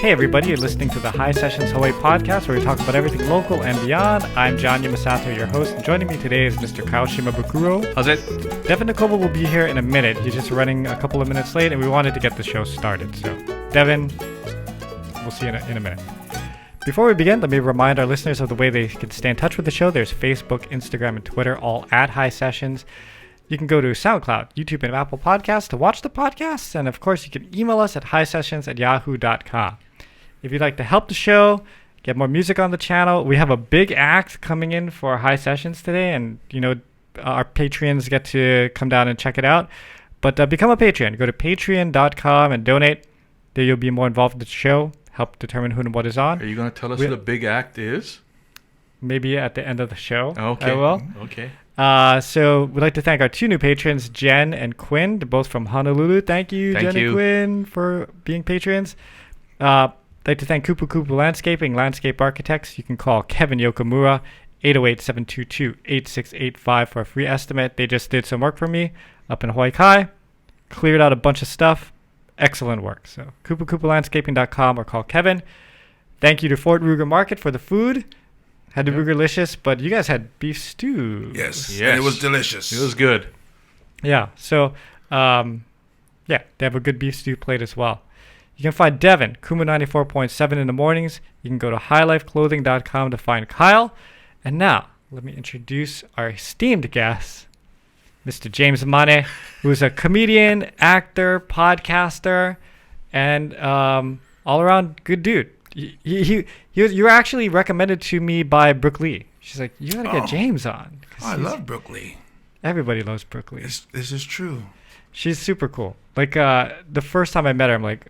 Hey everybody, you're listening to the Hisessions Hawaii podcast where we talk about everything local and beyond. I'm John Yamasato, your host, and joining me today is Mr. Kyle Shimabukuro. How's it? Devon Nekoba will be here in a minute. He's just running a couple of minutes late and we wanted to get the show started. So, Devon, we'll see you in a minute. Before we begin, let me remind our listeners of the way they can stay in touch with the show. There's Facebook, Instagram, and Twitter, all at Hisessions. You can go to SoundCloud, YouTube, and Apple Podcasts to watch the podcasts. And of course, you can email us at hisessions@yahoo.com. If you'd like to help the show, get more music on the channel, we have a big act coming in for Hisessions today. And, our Patreons get to come down and check it out. But become a Patreon. Go to patreon.com and donate. There you'll be more involved in the show, help determine who and what is on. Are you going to tell us who the big act is? Maybe at the end of the show. Okay. I will. Okay. So we'd like to thank our two new patrons, Jen and Quinn, both from Honolulu. Thank you, Jen and Quinn, for being patrons. I'd like to thank Kupu Kupu Landscaping, Landscape Architects. You can call Kevin Yokomura, 808-722-8685 for a free estimate. They just did some work for me up in Hawaii Kai, cleared out a bunch of stuff. Excellent work. So kupukupulandscaping.com or call Kevin. Thank you to Fort Ruger Market for the food. Had the Rugerlicious, but you guys had beef stew. Yes. And it was delicious. It was good. Yeah. So, they have a good beef stew plate as well. You can find Devon, Kuma 94.7 in the mornings. You can go to highlifeclothing.com to find Kyle. And now, let me introduce our esteemed guest, Mr. James Mane, who is a comedian, actor, podcaster, and all-around good dude. You were actually recommended to me by Brooke Lee. She's like, you gotta get James on. I love Brooke Lee. Everybody loves Brooke Lee. This is true. She's super cool. Like, the first time I met her, I'm like,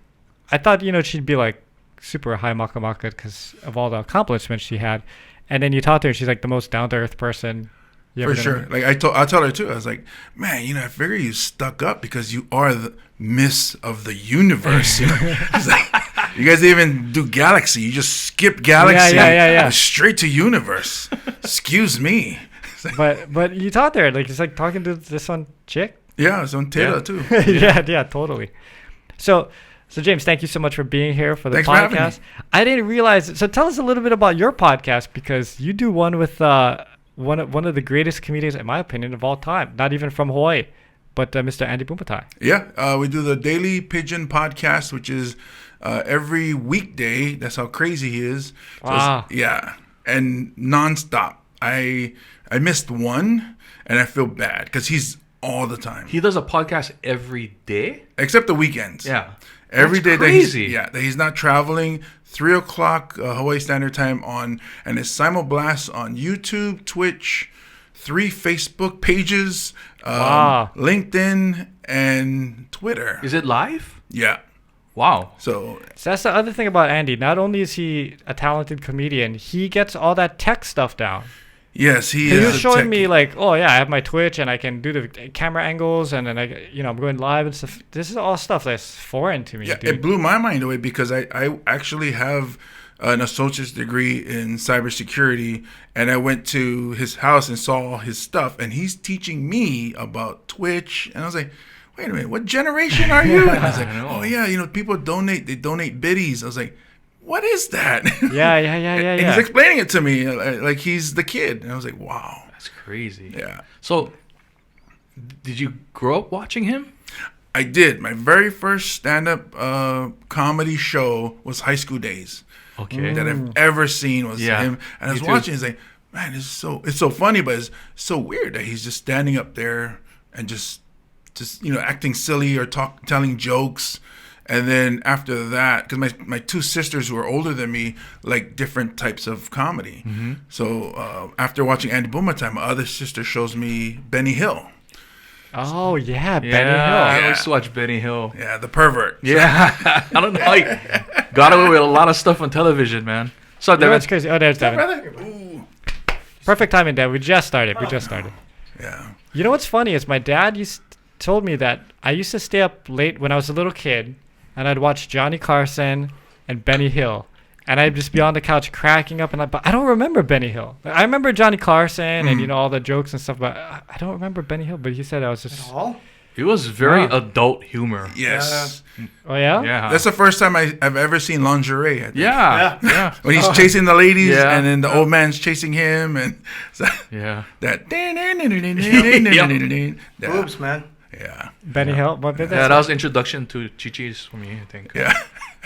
I thought, she'd be like super high makamaka because of all the accomplishments she had. And then you talk to her, she's like the most down-to-earth person you ever For sure. Like I told her too. I was like, man, I figure you stuck up because you are the Miss of the universe. It's like, you guys didn't even do galaxy. You just skipped galaxy. Yeah. Straight to universe. Excuse me. But you talked to her like it's like talking to this one chick. Yeah, it's on Taylor too. Yeah, totally. So James, thank you so much for being here for the Thanks podcast. For having me. I didn't realize. So tell us a little bit about your podcast because you do one with one of the greatest comedians, in my opinion, of all time. Not even from Hawaii, but Mr. Andy Bumatai. Yeah, we do the Daily Pigeon podcast, which is every weekday. That's how crazy he is. So and nonstop. I missed one, and I feel bad because he's all the time. He does a podcast every day? Except the weekends. Yeah. Every day crazy. that he's not traveling. 3:00 Hawaii Standard Time and it's simulblast on YouTube, Twitch, 3 Facebook pages, LinkedIn, and Twitter. Is it live? Yeah. Wow. So that's the other thing about Andy. Not only is he a talented comedian, he gets all that tech stuff down. Yes, he was showing me like, I have my Twitch and I can do the camera angles and then I'm going live and stuff. This is all stuff that's foreign to me. Yeah, dude. It blew my mind away because I actually have an associate's degree in cybersecurity, and I went to his house and saw his stuff, and he's teaching me about Twitch, and I was like, wait a minute, what generation are you? And I was like, people donate biddies. I was like, what is that? Yeah. And he's explaining it to me like he's the kid. And I was like, wow. That's crazy. Yeah. So, did you grow up watching him? I did. My very first stand-up comedy show was High School Days. Okay. That I've ever seen was him. And I was watching, it's like, man, it's so funny, but it's so weird that he's just standing up there and just acting silly or telling jokes. And then after that, because my 2 sisters who are older than me like different types of comedy. Mm-hmm. So after watching Andy Bumatai, my other sister shows me Benny Hill. Oh, yeah, Benny Hill. I always watch Benny Hill. Yeah, the pervert. Yeah. I don't know. I got away with a lot of stuff on television, man. So that's crazy. Oh, there's Devin. Ooh. Perfect timing, Devin. We just started. Yeah. You know what's funny is my dad told me that I used to stay up late when I was a little kid, and I'd watch Johnny Carson and Benny Hill. And I'd just be on the couch cracking up, but I don't remember Benny Hill. I remember Johnny Carson and all the jokes and stuff, but I don't remember Benny Hill. But he said I was just At all? It was very adult humor. Yes. Oh yeah. Yeah. That's the first time I've ever seen lingerie. I think. Yeah. When he's chasing the ladies, Yeah. and then the old man's chasing him, and so, Yeah. that. Boobs, man. Yeah. Benny Hill. What did Yeah, that? that was introduction to Chi-Chi's for me, I think. Yeah.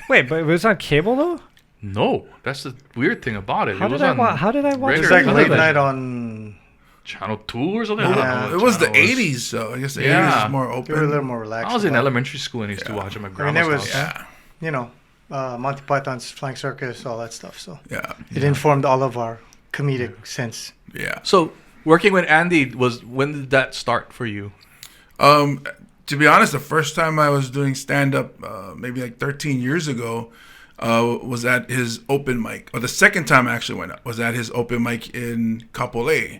Wait, but it was on cable though. No, that's the weird thing about it. How It did was I on watch? How did I watch? It's regular like late television. night on. Channel 2 or something? I Yeah. don't know what It was the channel it 80s, so I guess the Yeah. 80s is more You open. were a little more relaxed. I was in about it. elementary school and used to watch it at my I mean, grandma's there was, house. Yeah. Monty Python's Flying Circus, all that stuff. So Yeah. it informed all of our comedic sense. Yeah. So, working with Andy, when did that start for you? To be honest, the first time I was doing stand-up, maybe like 13 years ago, was at his open mic. Or the second time I actually went up was at his open mic in Kapolei.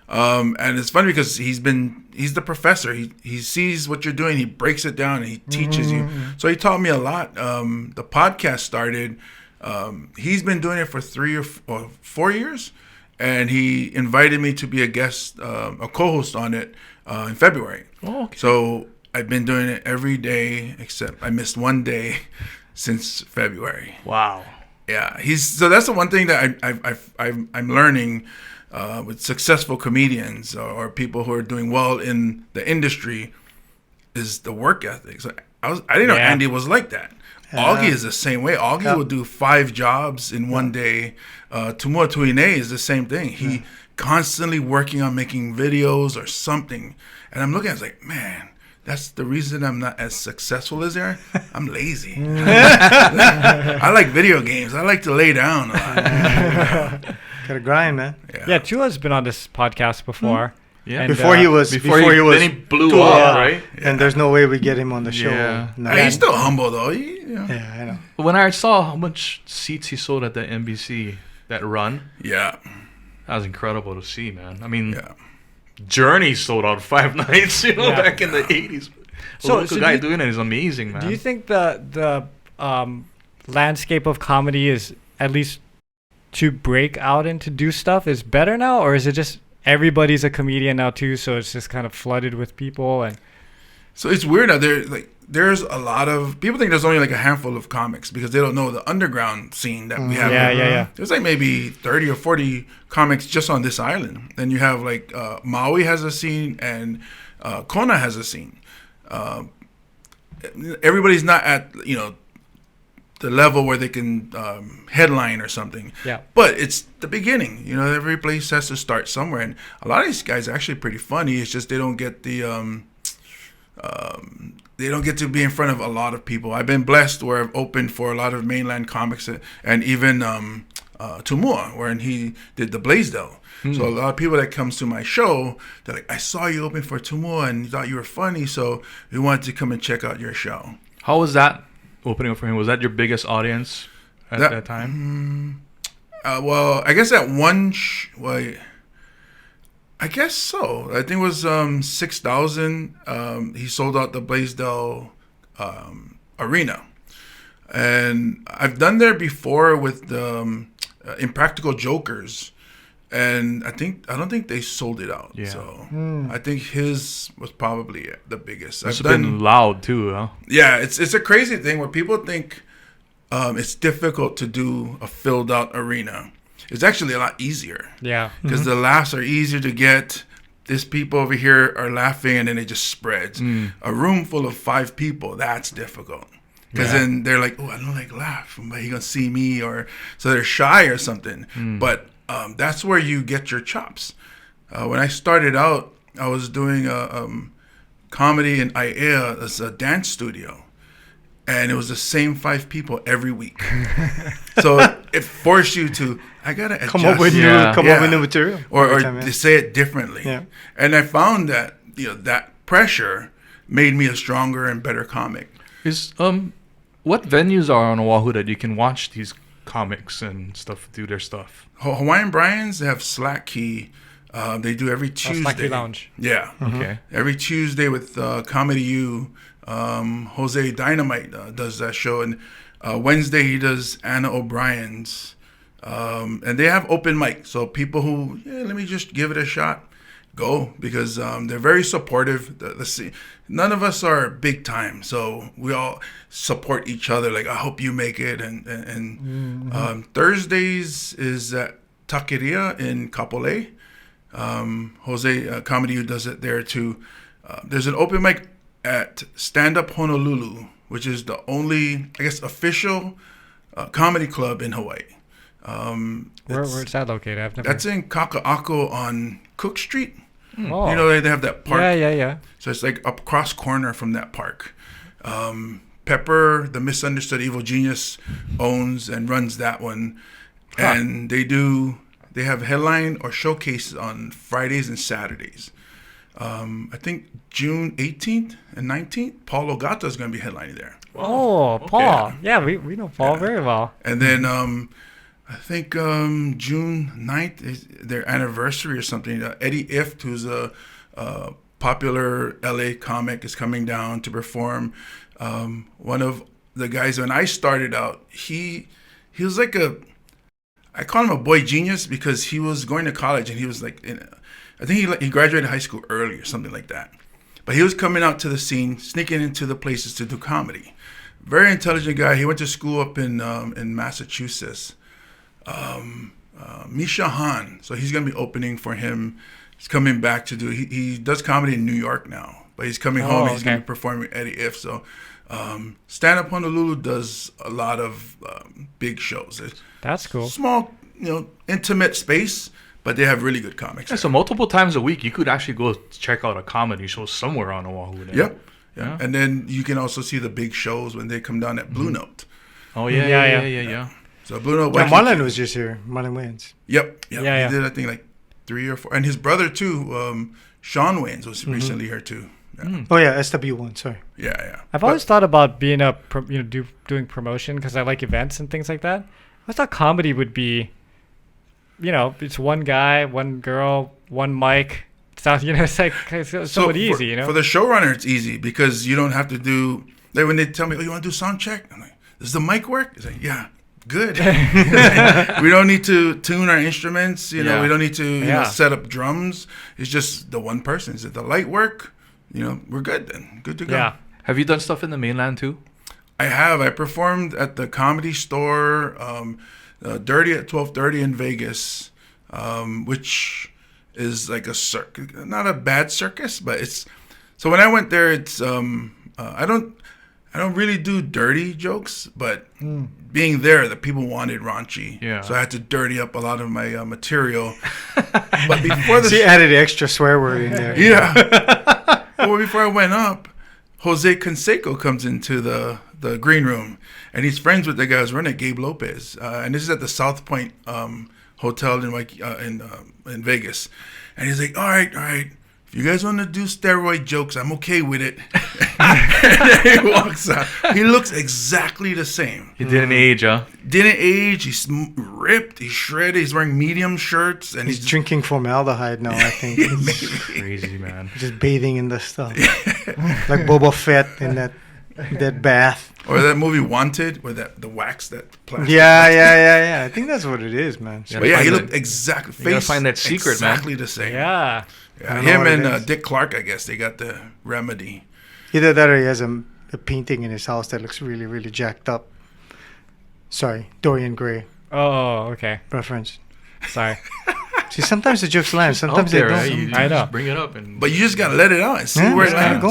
And it's funny because he's the professor. He sees what you're doing. He breaks it down and he teaches you. So he taught me a lot. The podcast started. He's been doing it for 3 or 4 years, and he invited me to be a guest, a co-host on it in February. Oh, okay. So I've been doing it every day except I missed one day since February. Wow. Yeah, so that's the one thing that I'm learning with successful comedians or people who are doing well in the industry is the work ethic. So I didn't know Andy was like that. Augie is the same way. Augie will do 5 jobs in one day. Tumua Tuine is the same thing. He constantly working on making videos or something. And I'm looking at it, it's like, man, that's the reason I'm not as successful as there. I'm lazy. I like video games. I like to lay down a lot. Gotta grind, man. Yeah, Tua's been on this podcast before. Yeah. And, Before he was, then he blew up, right? And there's no way we get him on the show. Yeah. No. He's still humble though. Yeah, I know. When I saw how much seats he sold at the NBC that run, Yeah. that was incredible to see, man. I mean, Yeah. Journey sold out 5 nights, back in the 80s. So The guy do you- doing it is amazing, man. Do you think the landscape of comedy is, at least to break out and to do stuff, is better now, or is it just everybody's a comedian now too, so it's just kind of flooded with people? And So it's weird now. There's a lot of people think there's only like a handful of comics because they don't know the underground scene that we have. Yeah. There's like maybe 30 or 40 comics just on this island. Then you have like Maui has a scene and Kona has a scene. Everybody's not at the level where they can headline or something. Yeah. But it's the beginning. Every place has to start somewhere, and a lot of these guys are actually pretty funny. It's just they don't get the they don't get to be in front of a lot of people. I've been blessed where I've opened for a lot of mainland comics and even Tumua, where he did the Blaisdell. So a lot of people that comes to my show, they're like, I saw you open for Tumua and thought you were funny, so we wanted to come and check out your show. How was that opening up for him? Was that your biggest audience at that time? Well, I guess at one, I guess so. I think it was 6,000. He sold out the Blaisdell arena, and I've done there before with the Impractical Jokers, and I don't think they sold it out. Yeah. So I think his was probably the biggest. It's been loud too, huh? Yeah, it's a crazy thing where people think it's difficult to do a filled out arena. It's actually a lot easier. Yeah. Because the laughs are easier to get. These people over here are laughing and then it just spreads. A room full of 5 people, that's difficult. Because then they're like, oh, I don't like laugh. But he going to see me, or so they're shy or something. But that's where you get your chops. When I started out, I was doing a comedy in Aiea. It's a dance studio. And it was the same 5 people every week. So it forced you to, I got to adjust. Come up with new material. Or time, to say it differently. Yeah. And I found that, that pressure made me a stronger and better comic. Is what venues are on Oahu that you can watch these comics and stuff do their stuff? Hawaiian Brian's, they have Slack Key. They do every Tuesday. Slack Key Lounge. Yeah. Okay. Every Tuesday with Comedy U. Jose Dynamite does that show, and Wednesday he does Anna O'Brien's, and they have open mic, so people who let me just give it a shot, go because they're very supportive. None of us are big time, so we all support each other. Like, I hope you make it. And Thursdays is at Taqueria in Kapolei. Jose Comedy, who does it there too. There's an open mic at Stand Up Honolulu, which is the only, I guess, official comedy club in Hawaii. Where's that located? I've never... That's in Kaka'ako on Cook Street. Oh. You know, they have that park. Yeah. So it's like up cross corner from that park. Pepper, the misunderstood evil genius, owns and runs that one. And they have headline or showcases on Fridays and Saturdays. I think June 18th and 19th, Paul Ogata is going to be headlining there. Oh, Paul. Yeah, we know Paul very well. And then I think June 9th is their anniversary or something. Eddie Ift, who's a popular LA comic, is coming down to perform. One of the guys, when I started out, he was like I call him a boy genius because he was going to college and he was like, I think he graduated high school early or something like that. But he was coming out to the scene, sneaking into the places to do comedy. Very intelligent guy. He went to school up in Massachusetts. Misha Han. So he's going to be opening for him. He's coming back to do. He does comedy in New York now, but he's coming home. And he's going to be performing with Eddie Ift. So Stand Up Honolulu does a lot of big shows. That's cool. Small, intimate space. But they have really good comics. Yeah, so multiple times a week, you could actually go check out a comedy show somewhere on Oahu. Then. Yep. Yeah. And then you can also see the big shows when they come down at Blue Note. Oh, yeah. So Blue Note. Marlon was just here. Marlon Wayans. Yep. Yeah. He did, I think, like 3 or 4. And his brother, too, Sean Wayans, was recently here, too. Yeah. Oh, yeah, SW1, sorry. Yeah. I've always thought about being doing promotion because I like events and things like that. I thought comedy would be... it's one guy, one girl, one mic. It's like it's somewhat easy, For the showrunner, it's easy because you don't have to do. Like when they tell me, "Oh, you want to do sound check?" I'm like, "Does the mic work?" It's like, "Yeah, good." We don't need to tune our instruments. We don't need to set up drums. It's just the one person. Is it the light work? We're good then. Good to go. Yeah. Have you done stuff in the mainland too? I have. I performed at the Comedy Store. Dirty at 12:30 in Vegas, which is like a circus, not a bad circus, but it's. So when I went there, it's I don't really do dirty jokes, but being there, the people wanted raunchy, so I had to dirty up a lot of my material. But before she added extra swear word in there. Yeah. Well, before I went up, Jose Canseco comes into the green room, and he's friends with the guy who's running it, Gabe Lopez. And this is at the South Point Hotel in Vegas. And he's like, all right. If you guys want to do steroid jokes, I'm okay with it. And then he walks out. He looks exactly the same. He didn't age, huh? Didn't age. He's ripped. He's shredded. He's wearing medium shirts. And he's drinking formaldehyde now, I think. Crazy, man. Just bathing in the stuff. Like Boba Fett in that bath. Or that movie Wanted, where the wax, that plastic. Yeah. I think that's what it is, man. But yeah, he looked exactly. You gotta find that secret, exactly the same. Yeah. Him and Dick Clark, I guess, they got the remedy. Either that or he has a painting in his house that looks really, really jacked up. Sorry, Dorian Gray. Oh, okay. Reference. Sorry. See, sometimes the jokes land. Sometimes they don't. Right? You I know. Just bring it up, but you just gotta let it out and see where it lands.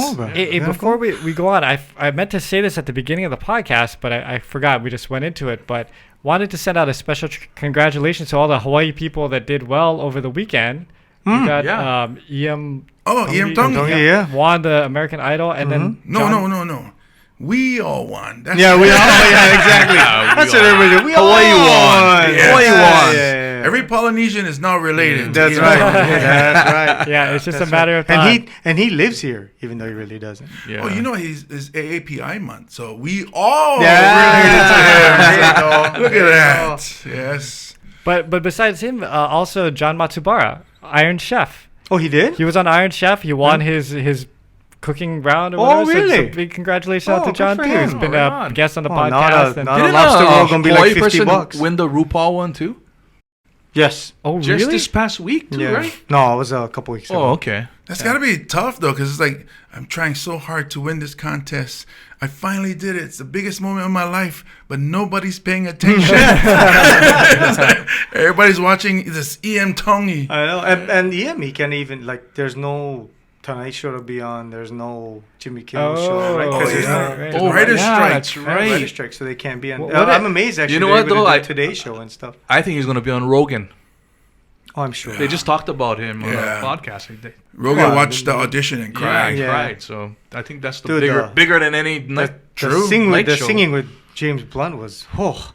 Before we go on, I meant to say this at the beginning of the podcast, but I forgot. We just went into it. But wanted to send out a special congratulations to all the Hawaii people that did well over the weekend. We got Iam Tongi, won the American Idol, and then No. We all won. Exactly. That's what everybody did. We Hawaii won. Hawaii won. Yeah. Every Polynesian is now related. That's right. That's right. Yeah, it's just a matter of time. And he lives here, even though he really doesn't. Yeah. Oh, it's AAPI month, so we all related to him. There you go. Look at that. Yes. But besides him, also John Matsubara, Iron Chef. Oh, he did? He was on Iron Chef. He won his cooking round or whatever. Oh, really? So big congratulations out to John, too. He's been a guest on the podcast. Not a lobster roll going to be like $50. Win the RuPaul one, too? Yes. Oh, Just really? this past week, too, right? No, it was a couple weeks ago. Oh, okay. That's got to be tough, though, because it's like, I'm trying so hard to win this contest. I finally did it. It's the biggest moment of my life, but nobody's paying attention. It's like, everybody's watching this EM Tongi. I know. And EM, he can't even, like, there's no Tonight Show to be on. There's no Jimmy Kimmel show, right? Oh, 'Cause there's yeah. no- right. Oh, writer's strike. That's right. right. Writer's strike, so they can't be on. What I'm amazed, actually. You know they're what, able though? to do Today's Show and stuff. I think he's going to be on Rogan. Oh, I'm sure. They just talked about him on Yeah. a podcast. Rogan Come on, watched the audition and cried. Yeah. Right. So I think that's the Dude, bigger than any night. The show. singing with James Blunt was, Oh,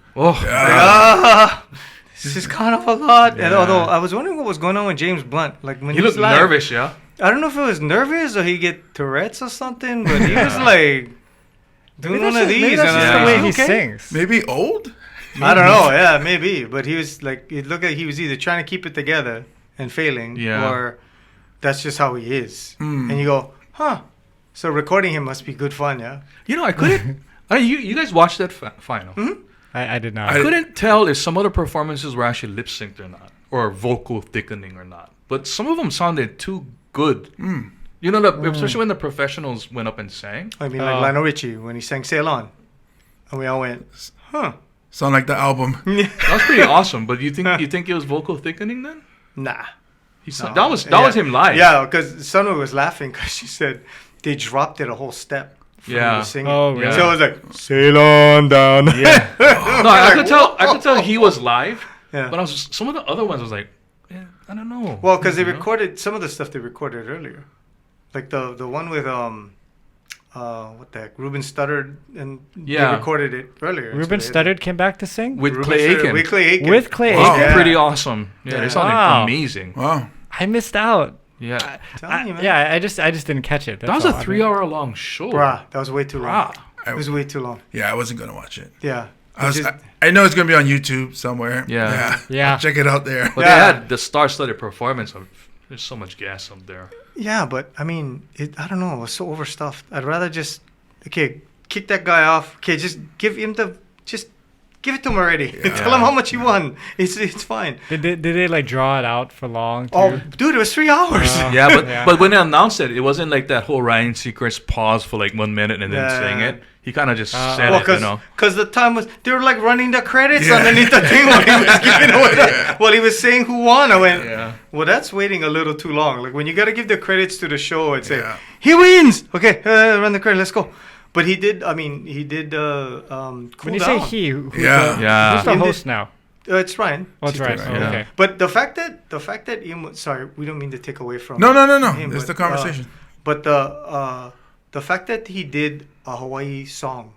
this is kind of a lot. And Yeah. although I was wondering what was going on with James Blunt. Like when he was looked live, nervous, yeah. I don't know if it was nervous or he get Tourette's or something, but he was like doing one of these. Maybe that's and just Yeah. the way he okay. sings. Maybe old? I don't know. Yeah, maybe. But he was like, it looked like he was either trying to keep it together and failing, Yeah. or that's just how he is. Mm. And you go, huh? So recording him must be good fun, yeah. You know, I couldn't. You guys watched that final? I did not. I couldn't tell if some of the performances were actually lip synced or not, or vocal thickening or not. But some of them sounded too good. You know, especially when the professionals went up and sang. I mean, like Lionel Richie when he sang "Sail On," and we all went, huh? Sound like the album. That was pretty awesome. But you think it was vocal thickening then? Nah. That was him live. Yeah, because Sunway was laughing because she said they dropped it a whole step. For Yeah. him to sing it. Oh, really? So it was like "Sail on down." Yeah. No, I could tell he was live. Yeah. But some of the other ones I was like, I don't know. Well, because they You know? recorded some of the stuff they recorded earlier, like the one with what the heck, Ruben Studdard, and Yeah. they recorded it earlier. Ruben So they- Studdard came back to sing? with Ruben Clay Studdard- Aiken. With Clay Aiken. With Clay Wow. Aiken? Yeah. Pretty awesome. Yeah, Yeah. they sounded Wow. amazing. Wow. I missed out. Yeah. Telling you, man. Yeah, I just didn't catch it. That was a 3-hour long show. Bruh, that was way too long. Bruh. It was way too long. Yeah, I wasn't going to watch it. Yeah. I know it's going to be on YouTube somewhere. Yeah. Yeah. I'll check it out there. But Yeah. they had the star-studded performance of. There's so much gas up there. Yeah, but I mean, I don't know. It was so overstuffed. I'd rather just kick that guy off. Okay, just give him give it to him already. Tell him how much he won. It's fine. Did they like draw it out for long? Too? Oh, dude, it was 3 hours. Yeah, but Yeah. but when they announced it, it wasn't like that whole Ryan Seacrest pause for like 1 minute and then Yeah. saying it. He kind of just said Well, it, you know. because the time was, they were like running the credits Yeah. underneath the thing while he was giving away while he was saying who won. I went, Yeah. well, that's waiting a little too long. Like when you got to give the credits to the show and say, Yeah. he wins. Okay, run the credit. Let's go. But he did. I mean, he did. Cool When you down. say he, who's Yeah. the, Yeah. who's the In the- host now? It's Ryan. Oh, it's right. Seacrest. Yeah. Okay. But the fact that Ian, sorry, we don't mean to take away from. No. him, It's but, the conversation. But the fact that he did a Hawaii song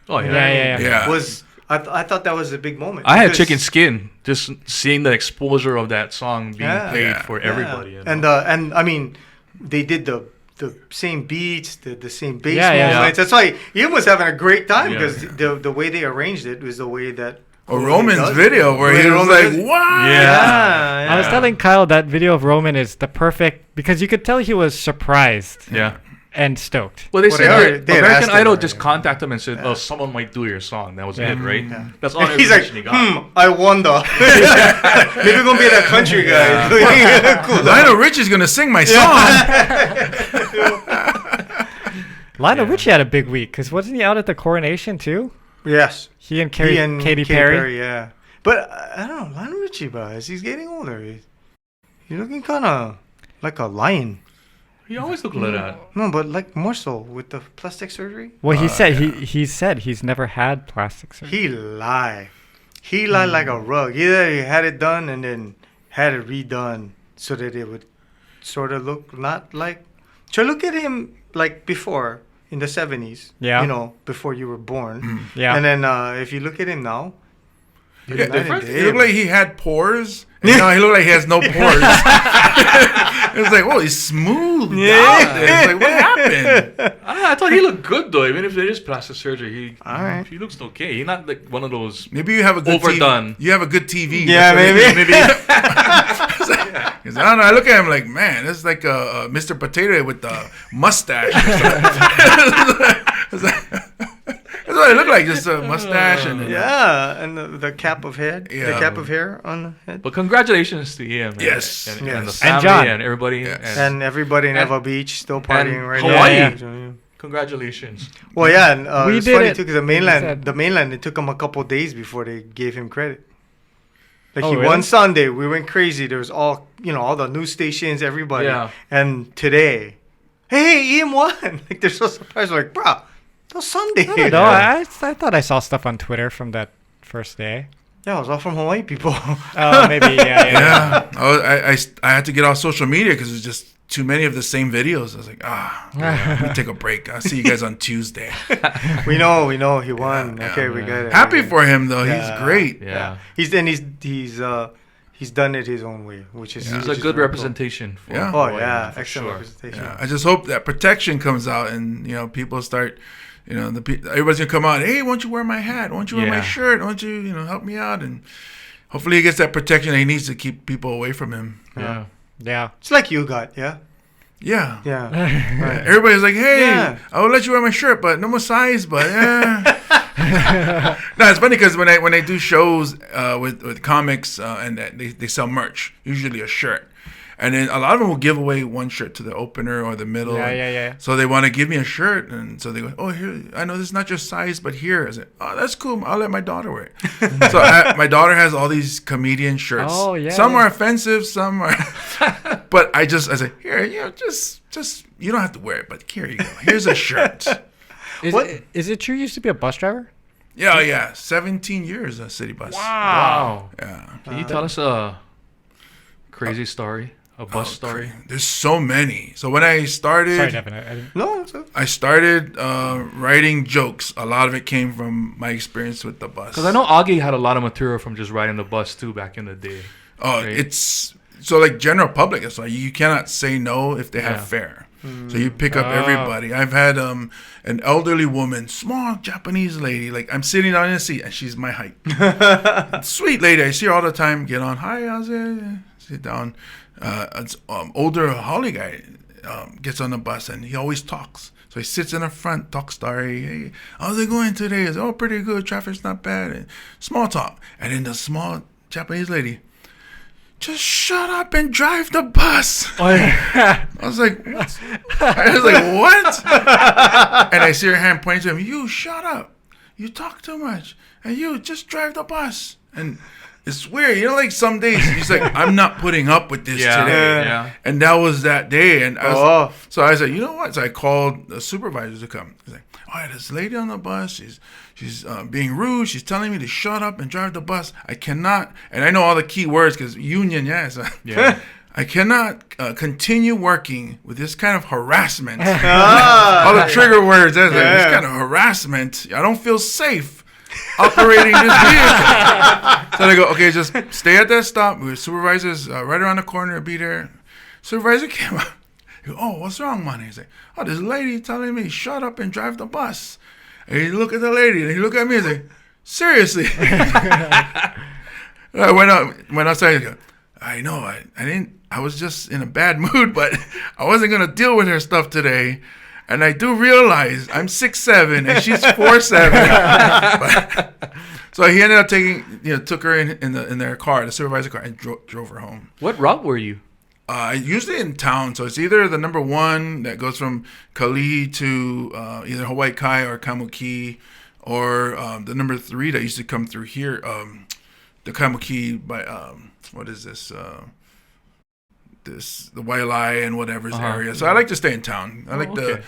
Oh yeah. Yeah. Yeah. was I thought that was a big moment. I had because- chicken skin just seeing the exposure of that song being Yeah. played Yeah. for Yeah. everybody. You know? And I mean, they did the same beats, the same bass Yeah. movements. That's why Ian was having a great time Yeah. because the way they arranged it was the way that. Roman's video where he was like, "What?" Yeah. I was telling Kyle that video of Roman is the perfect because you could tell he was surprised yeah. and stoked. Well, they Well, said they had American asked him Idol already. just contacted him and said, "Oh, someone might do your song." That was Yeah. it, right? Yeah. That's all. He's like, information he got. I wonder. Maybe we're gonna be that country guy. Cool. Lionel Richie's gonna sing my song. Lionel Richie had a big week because wasn't he out at the coronation too? Yes. He and He and Katy Perry. Yeah. But I don't know, Lionel Richie, bro, as he's getting older, he's looking kind of like a lion. He always looked like that. No, but like more so with the plastic surgery. Well, he said he's never had plastic surgery. He lied. He lied like a rug. Either he had it done and then had it redone so that it would sort of look not like. So look at him like before in the 70s. Yeah. You know, before you were born. Yeah. And then if you look at him now, Yeah, different? he looked like he had pores, and now he looked like he has no pores. It was like, whoa, he's smooth. Yeah. It's like, what happened? I thought he looked good though. Even if there is plastic surgery, All right. he looks okay. He's not like one of those. Maybe you have a good Overdone. TV. You have a good TV. Yeah, That's what maybe. it is. Because I don't know. I look at him like, man, this is like a Mr. Potato with the mustache. Or something. It's what it looked like, just a mustache and Yeah, and the cap of head, Yeah. the cap of hair on the head, But congratulations to him. Yes. And Yes. the And family John. and everybody. Yes. and everybody in and- Eva Beach still partying and right Hawaii. now. Yeah. Congratulations. Well, yeah, and We it's did funny it. too because We said- the mainland, it took them a couple days before they gave him credit. Like Oh, he really? won Sunday, we went crazy. There was all the news stations, everybody. Yeah. And today, hey, Ian won. Like they're so surprised. Like, bro, that was Sunday. I don't know. I thought I saw stuff on Twitter from that first day. Yeah, it was all from Hawaii people. Oh, maybe, yeah. I had to get off social media because it was just too many of the same videos. I was like, let me take a break. I'll see you guys on Tuesday. we know, he won. Yeah, Okay, we got it. Happy Okay. for him though. Yeah. He's great. Yeah. He's done it his own way, which is He's which a is good very representation. For Yeah. Cool. Oh Hawaii, yeah, for excellent sure. representation. Yeah, I just hope that protection comes out and people start, everybody's gonna come out. Hey, why don't you wear my hat? Why don't you wear my Yeah. shirt? Why don't you help me out? And hopefully he gets that protection that he needs to keep people away from him. Yeah. Yeah. It's like you got, yeah, Yeah. yeah. Yeah. Everybody's like, hey, Yeah. I will let you wear my shirt, but no more size. But no, it's funny because when I do shows with comics and they sell merch, usually a shirt, and then a lot of them will give away one shirt to the opener or the middle. Yeah. So they want to give me a shirt, and so they go, oh, here, I know this is not your size, but here. I said, oh, that's cool. I'll let my daughter wear it. So my daughter has all these comedian shirts. Oh, yeah, Some yeah. are offensive, some are. But I said, here, just you don't have to wear it, but here you go. Here's a shirt. Is it true you used to be a bus driver? Yeah. 17 years a city bus. Wow. Yeah. Can you tell us a crazy story? A bus story? There's so many. So when I started, Sorry, Devin. I didn't. No, it's okay. I started writing jokes. A lot of it came from my experience with the bus. Because I know Augie had a lot of material from just riding the bus too back in the day. Oh, right? it's so like general public. It's like you cannot say no if they have Yeah. fare. So you pick up everybody. I've had an elderly woman, small Japanese lady. Like I'm sitting down in a seat and she's my height. Sweet lady. I see her all the time. Get on. Hi, how's it? Sit down. Older Holly guy gets on the bus and he always talks. So he sits in the front, talks story. Hey, how's it going today? I say, oh, pretty good. Traffic's not bad. And small talk. And then the small Japanese lady, just shut up and drive the bus. I was like, what? I was like, what? And I see her hand pointing to him. You shut up. You talk too much. And you just drive the bus. And it's weird. Like some days he's like, I'm not putting up with this today. Yeah. And that was that day. And so I said, you know what? So I called the supervisor to come. He's like, oh, yeah, this lady on the bus, she's being rude. She's telling me to shut up and drive the bus. I cannot, and I know all the key words because union, yes. Yeah. I cannot continue working with this kind of harassment. All the trigger words. That's like, this kind of harassment. I don't feel safe operating this vehicle. So they go, okay, just stay at that stop. The supervisor's right around the corner. Be there. Supervisor came up. He go, oh, what's wrong, man? He's like, oh, this lady telling me shut up and drive the bus. And he look at the lady and he look at me and say, seriously? I went outside and go, I know, I didn't. I was just in a bad mood, but I wasn't gonna deal with her stuff today. And I do realize I'm 6'7" and she's 4'7". So he ended up took her in their car, the supervisor car, and drove her home. What route were you? Usually in town, so it's either the number 1 that goes from Kalihi to either Hawaii Kai or Kamuki, or the number 3 that used to come through here, the Kamuki by what is this? The Wailai and whatever's area. So I like to stay in town. I like the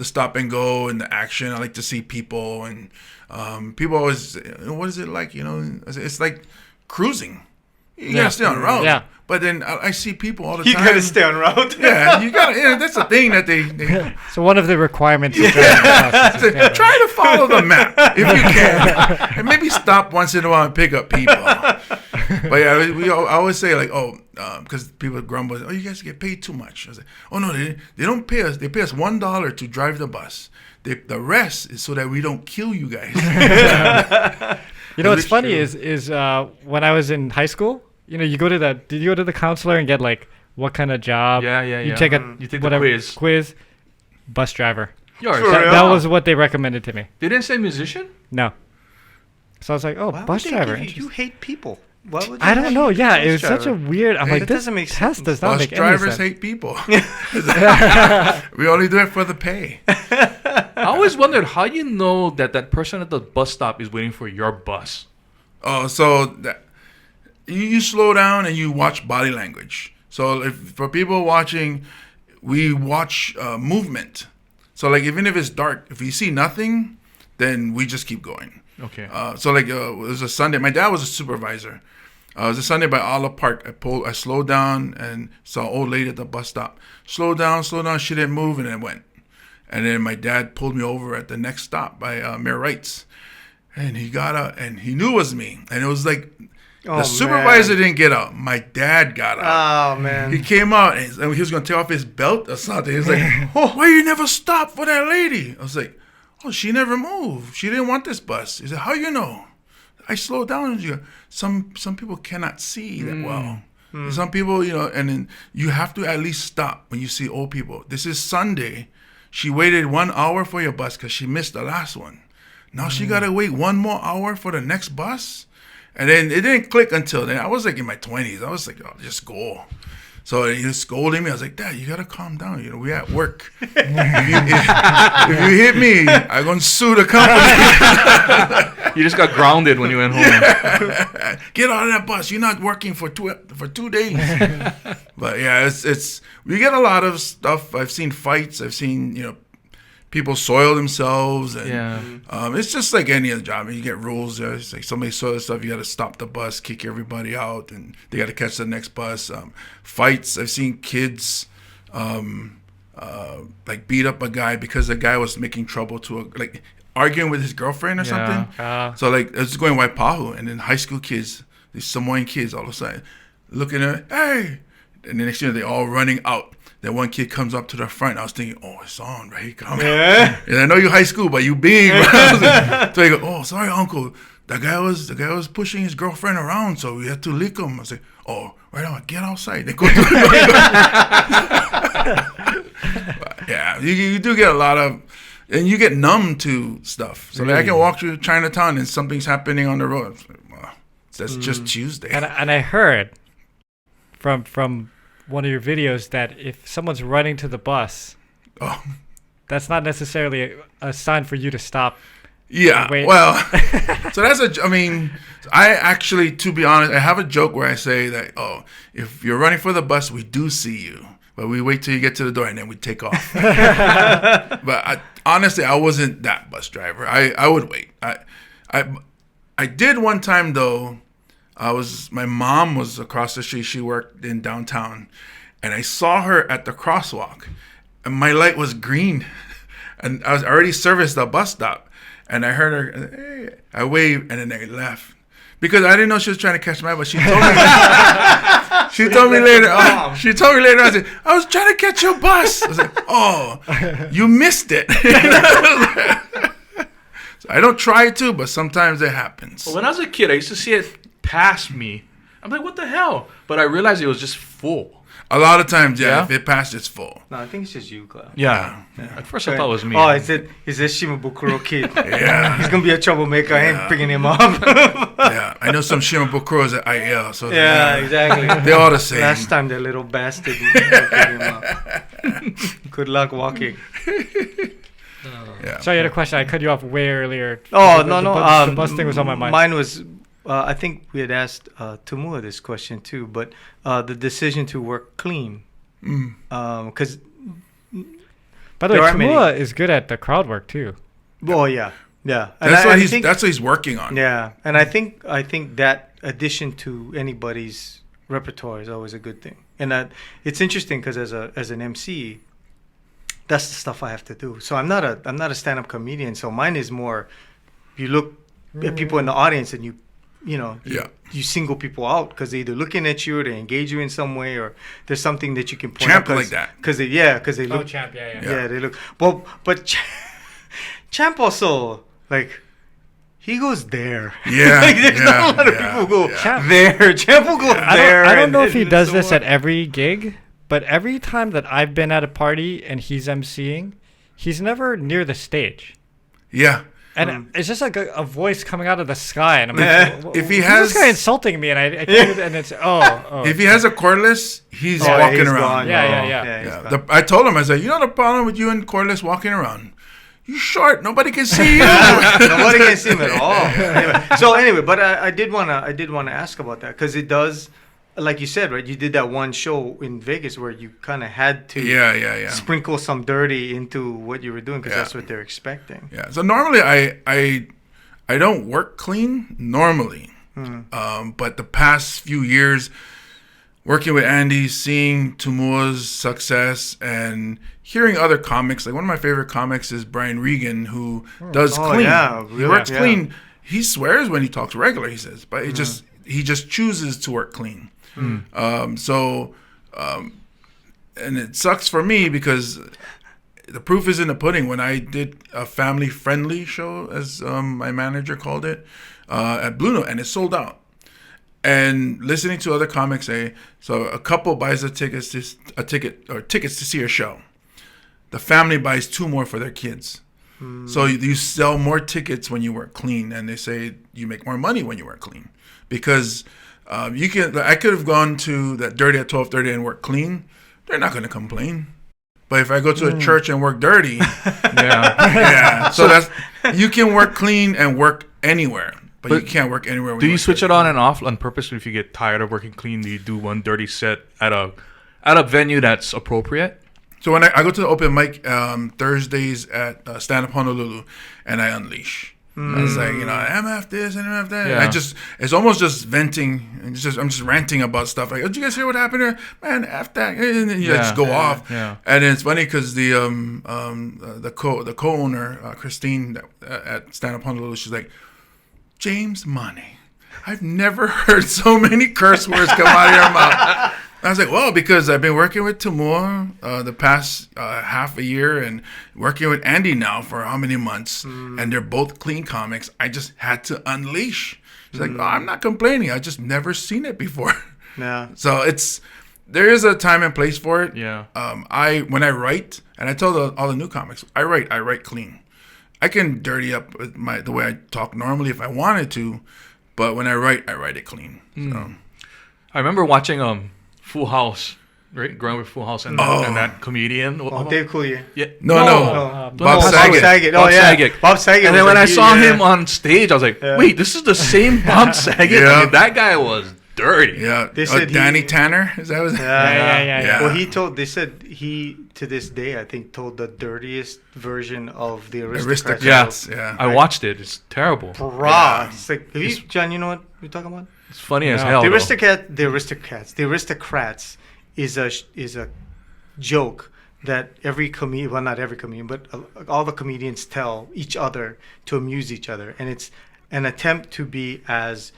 stop and go and the action. I like to see people and people always. What is it like? It's like cruising. You gotta stay on route. Yeah. But then I see people all the You time. gotta stay on route. Yeah, you gotta. Yeah, that's the thing that they So one of the requirements is driving the bus is to stay on try to follow the map if you can, and maybe stop once in a while and pick up people. But yeah, I always say like, because people grumble, oh, you guys get paid too much. I was like, oh no, they don't pay us. They pay us $1 to drive the bus. The rest is so that we don't kill you guys. You know what's funny is when I was in high school, did you go to the counselor and get like what kind of job? Yeah. You take You take the whatever quiz. bus driver. Yours. For real? That was what they recommended to me. They didn't say musician? No. So I was like, oh, Why would bus they driver. give you hate people. Why would you I don't have know. a Yeah, bus it was such a driver? weird. I'm Hey, like, that this doesn't make test sense. does not Bus make any drivers sense. hate people. We only do it for the pay. I always wondered how you know that person at the bus stop is waiting for your bus. Oh, so that you slow down and you watch body language. So if for people watching, we watch movement. So like even if it's dark, if you see nothing, then we just keep going. Okay. So like it was a Sunday. My dad was a supervisor. It was a Sunday by Olive Park. I slowed down and saw an old lady at the bus stop. Slow down. She didn't move and it went. And then my dad pulled me over at the next stop by Mayor Wright's. And he got out and he knew it was me. And it was like the supervisor didn't get out. My dad got out. Oh, man. He came out and he was going to take off his belt or something. He was like, why you never stop for that lady? I was like, oh, she never moved. She didn't want this bus. He said, how you know? I slowed down. Some people cannot see that well. Some people, and then you have to at least stop when you see old people. This is Sunday. She waited 1 hour for your bus because she missed the last one. Now she got to wait 1 more hour for the next bus. And then it didn't click until then. I was like in my 20s. I was like, oh, just go. So he was scolding me. I was like, Dad, you got to calm down. We at work. if you hit me, I'm going to sue the company. You just got grounded when you went home. Get out of that bus. You're not working for 2 days. But yeah, it's we get a lot of stuff. I've seen fights. I've seen, people soil themselves. And, it's just like any other job. You get rules. It's like somebody soils stuff. You got to stop the bus, kick everybody out, and they got to catch the next bus. Fights. I've seen kids like beat up a guy because the guy was making trouble to arguing with his girlfriend or something. So like it was going Waipahu, and then high school kids, these Samoan kids, all of a sudden looking at, hey, and the next thing they all running out. Then one kid comes up to the front. I was thinking, oh, it's on, right? Come on. And I know you high school, but you big. So he go, oh, sorry, uncle. The guy was pushing his girlfriend around, so we had to lick him. I said, oh, right on, get outside. They go to yeah, you do get a lot of, and you get numb to stuff. So I can walk through Chinatown and something's happening on the road. Well, that's just Tuesday. And I heard from one of your videos that if someone's running to the bus, that's not necessarily a sign for you to stop. Yeah, well, so I actually, to be honest, I have a joke where I say that, if you're running for the bus, we do see you, but we wait till you get to the door and then we take off. But honestly, I wasn't that bus driver. I would wait. I did one time though. My mom was across the street. She worked in downtown, and I saw her at the crosswalk, and my light was green, and I was already serviced the bus stop, and I heard her. Hey, I waved, and then I left because I didn't know she was trying to catch my eye. But she told me. She told me later. She told me later. I said, I was trying to catch your bus. I was like, oh, you missed it. So I don't try to, but sometimes it happens. Well, when I was a kid, I used to see it past me. I'm like, what the hell? But I realized it was just full. A lot of times, if it passed, it's full. No, I think it's just you, Cloud. Yeah. At first, I thought it was me. Oh, it's that Shimabukuro kid. Yeah. He's going to be a troublemaker. I ain't picking him up. Yeah. I know some Shimabukuros at IL. So yeah, exactly. They're all the same. Last time, that little bastard picked him up. Good luck walking. Yeah. Sorry, I had a question. I cut you off way earlier. Oh, The no. The bus thing was on my mind. Mine was, I think we had asked Tumua this question too, but the decision to work clean. Because by the way, Tumua is good at the crowd work too. Well, yeah. That's what he's working on. Yeah, and I think that addition to anybody's repertoire is always a good thing. And that it's interesting because as an MC, that's the stuff I have to do. So I'm not a stand-up comedian. So mine is more, you look at people in the audience and you single people out because they're either looking at you or they engage you in some way or there's something that you can point Champ out. like that. Because they look. Oh, Champ, yeah. Yeah, they look. But Champ also, like, he goes there. Yeah. Like, there's not a lot of people who go there. Champ will go there. I don't know if he does this at every gig, but every time that I've been at a party and he's emceeing, he's never near the stage. Yeah. And it's just like a voice coming out of the sky, and I'm like, if he who's has this guy insulting me, and I can't, and it's if he has a cordless, he's walking he's around. gone. Yeah. I told him, I said, you know the problem with you and cordless walking around? You short. Nobody can see you. Nobody can see him at all. Anyway, but I did wanna ask about that because it does, like you said, right? You did that one show in Vegas where you kind of had to sprinkle some dirty into what you were doing because that's what they're expecting. Yeah. So normally I don't work clean normally, but the past few years working with Andy, seeing Tumur's success, and hearing other comics, like one of my favorite comics is Brian Regan, who does clean. Yeah, really? He works clean. He swears when he talks regular, he says, but he just chooses to work clean. And it sucks for me because the proof is in the pudding. When I did a family-friendly show, as my manager called it, at Blue Note, and it sold out. And listening to other comics say, so a couple buys tickets to see a show. The family buys 2 more for their kids. So you sell more tickets when you work clean, and they say you make more money when you work clean because I could have gone to that Dirty at 12:30 and work clean. They're not going to complain. But if I go to a church and work dirty, so that's you can work clean and work anywhere. But you can't work anywhere. Do you switch it on and off on purpose if you get tired of working clean? Do you do one dirty set at a venue that's appropriate? So when I go to the open mic Thursdays at Stand Up Honolulu, and I unleash. It's like, MF this and MF that. Yeah. It's almost just venting. I'm just ranting about stuff. Like, did you guys hear what happened here? Man, F that. And then you just go off. Yeah. And it's funny because the co-owner, Christine, at Stand Up Honolulu, she's like, James Money, I've never heard so many curse words come out of your mouth. I was like, well, because I've been working with Tumor the past half a year and working with Andy now for how many months, and they're both clean comics. I just had to unleash. She's like, I'm not complaining. I just never seen it before. Yeah. So there is a time and place for it. Yeah. When I write, and I tell all the new comics, I write clean. I can dirty up the way I talk normally if I wanted to, but when I write it clean. So. I remember watching Full House, right? Growing with Full House and that comedian. Dave Coulier. Yeah. No. Bob Bob Saget. Saget. Oh, yeah. Bob Saget. And then when I saw him on stage, I was like, wait, this is the same Bob Saget? Yeah. I mean, that guy was dirty. Yeah. They said Danny Tanner? Is that what Yeah. Well, they said he, to this day, I think, told the dirtiest version of the Aristocrats. Yeah. I watched it. It's terrible. Yeah. It's like, John, you know what we're talking about? It's funny as hell. The Aristocrats is a joke that every comedian, well, not every comedian, but all the comedians tell each other to amuse each other, and it's an attempt to be as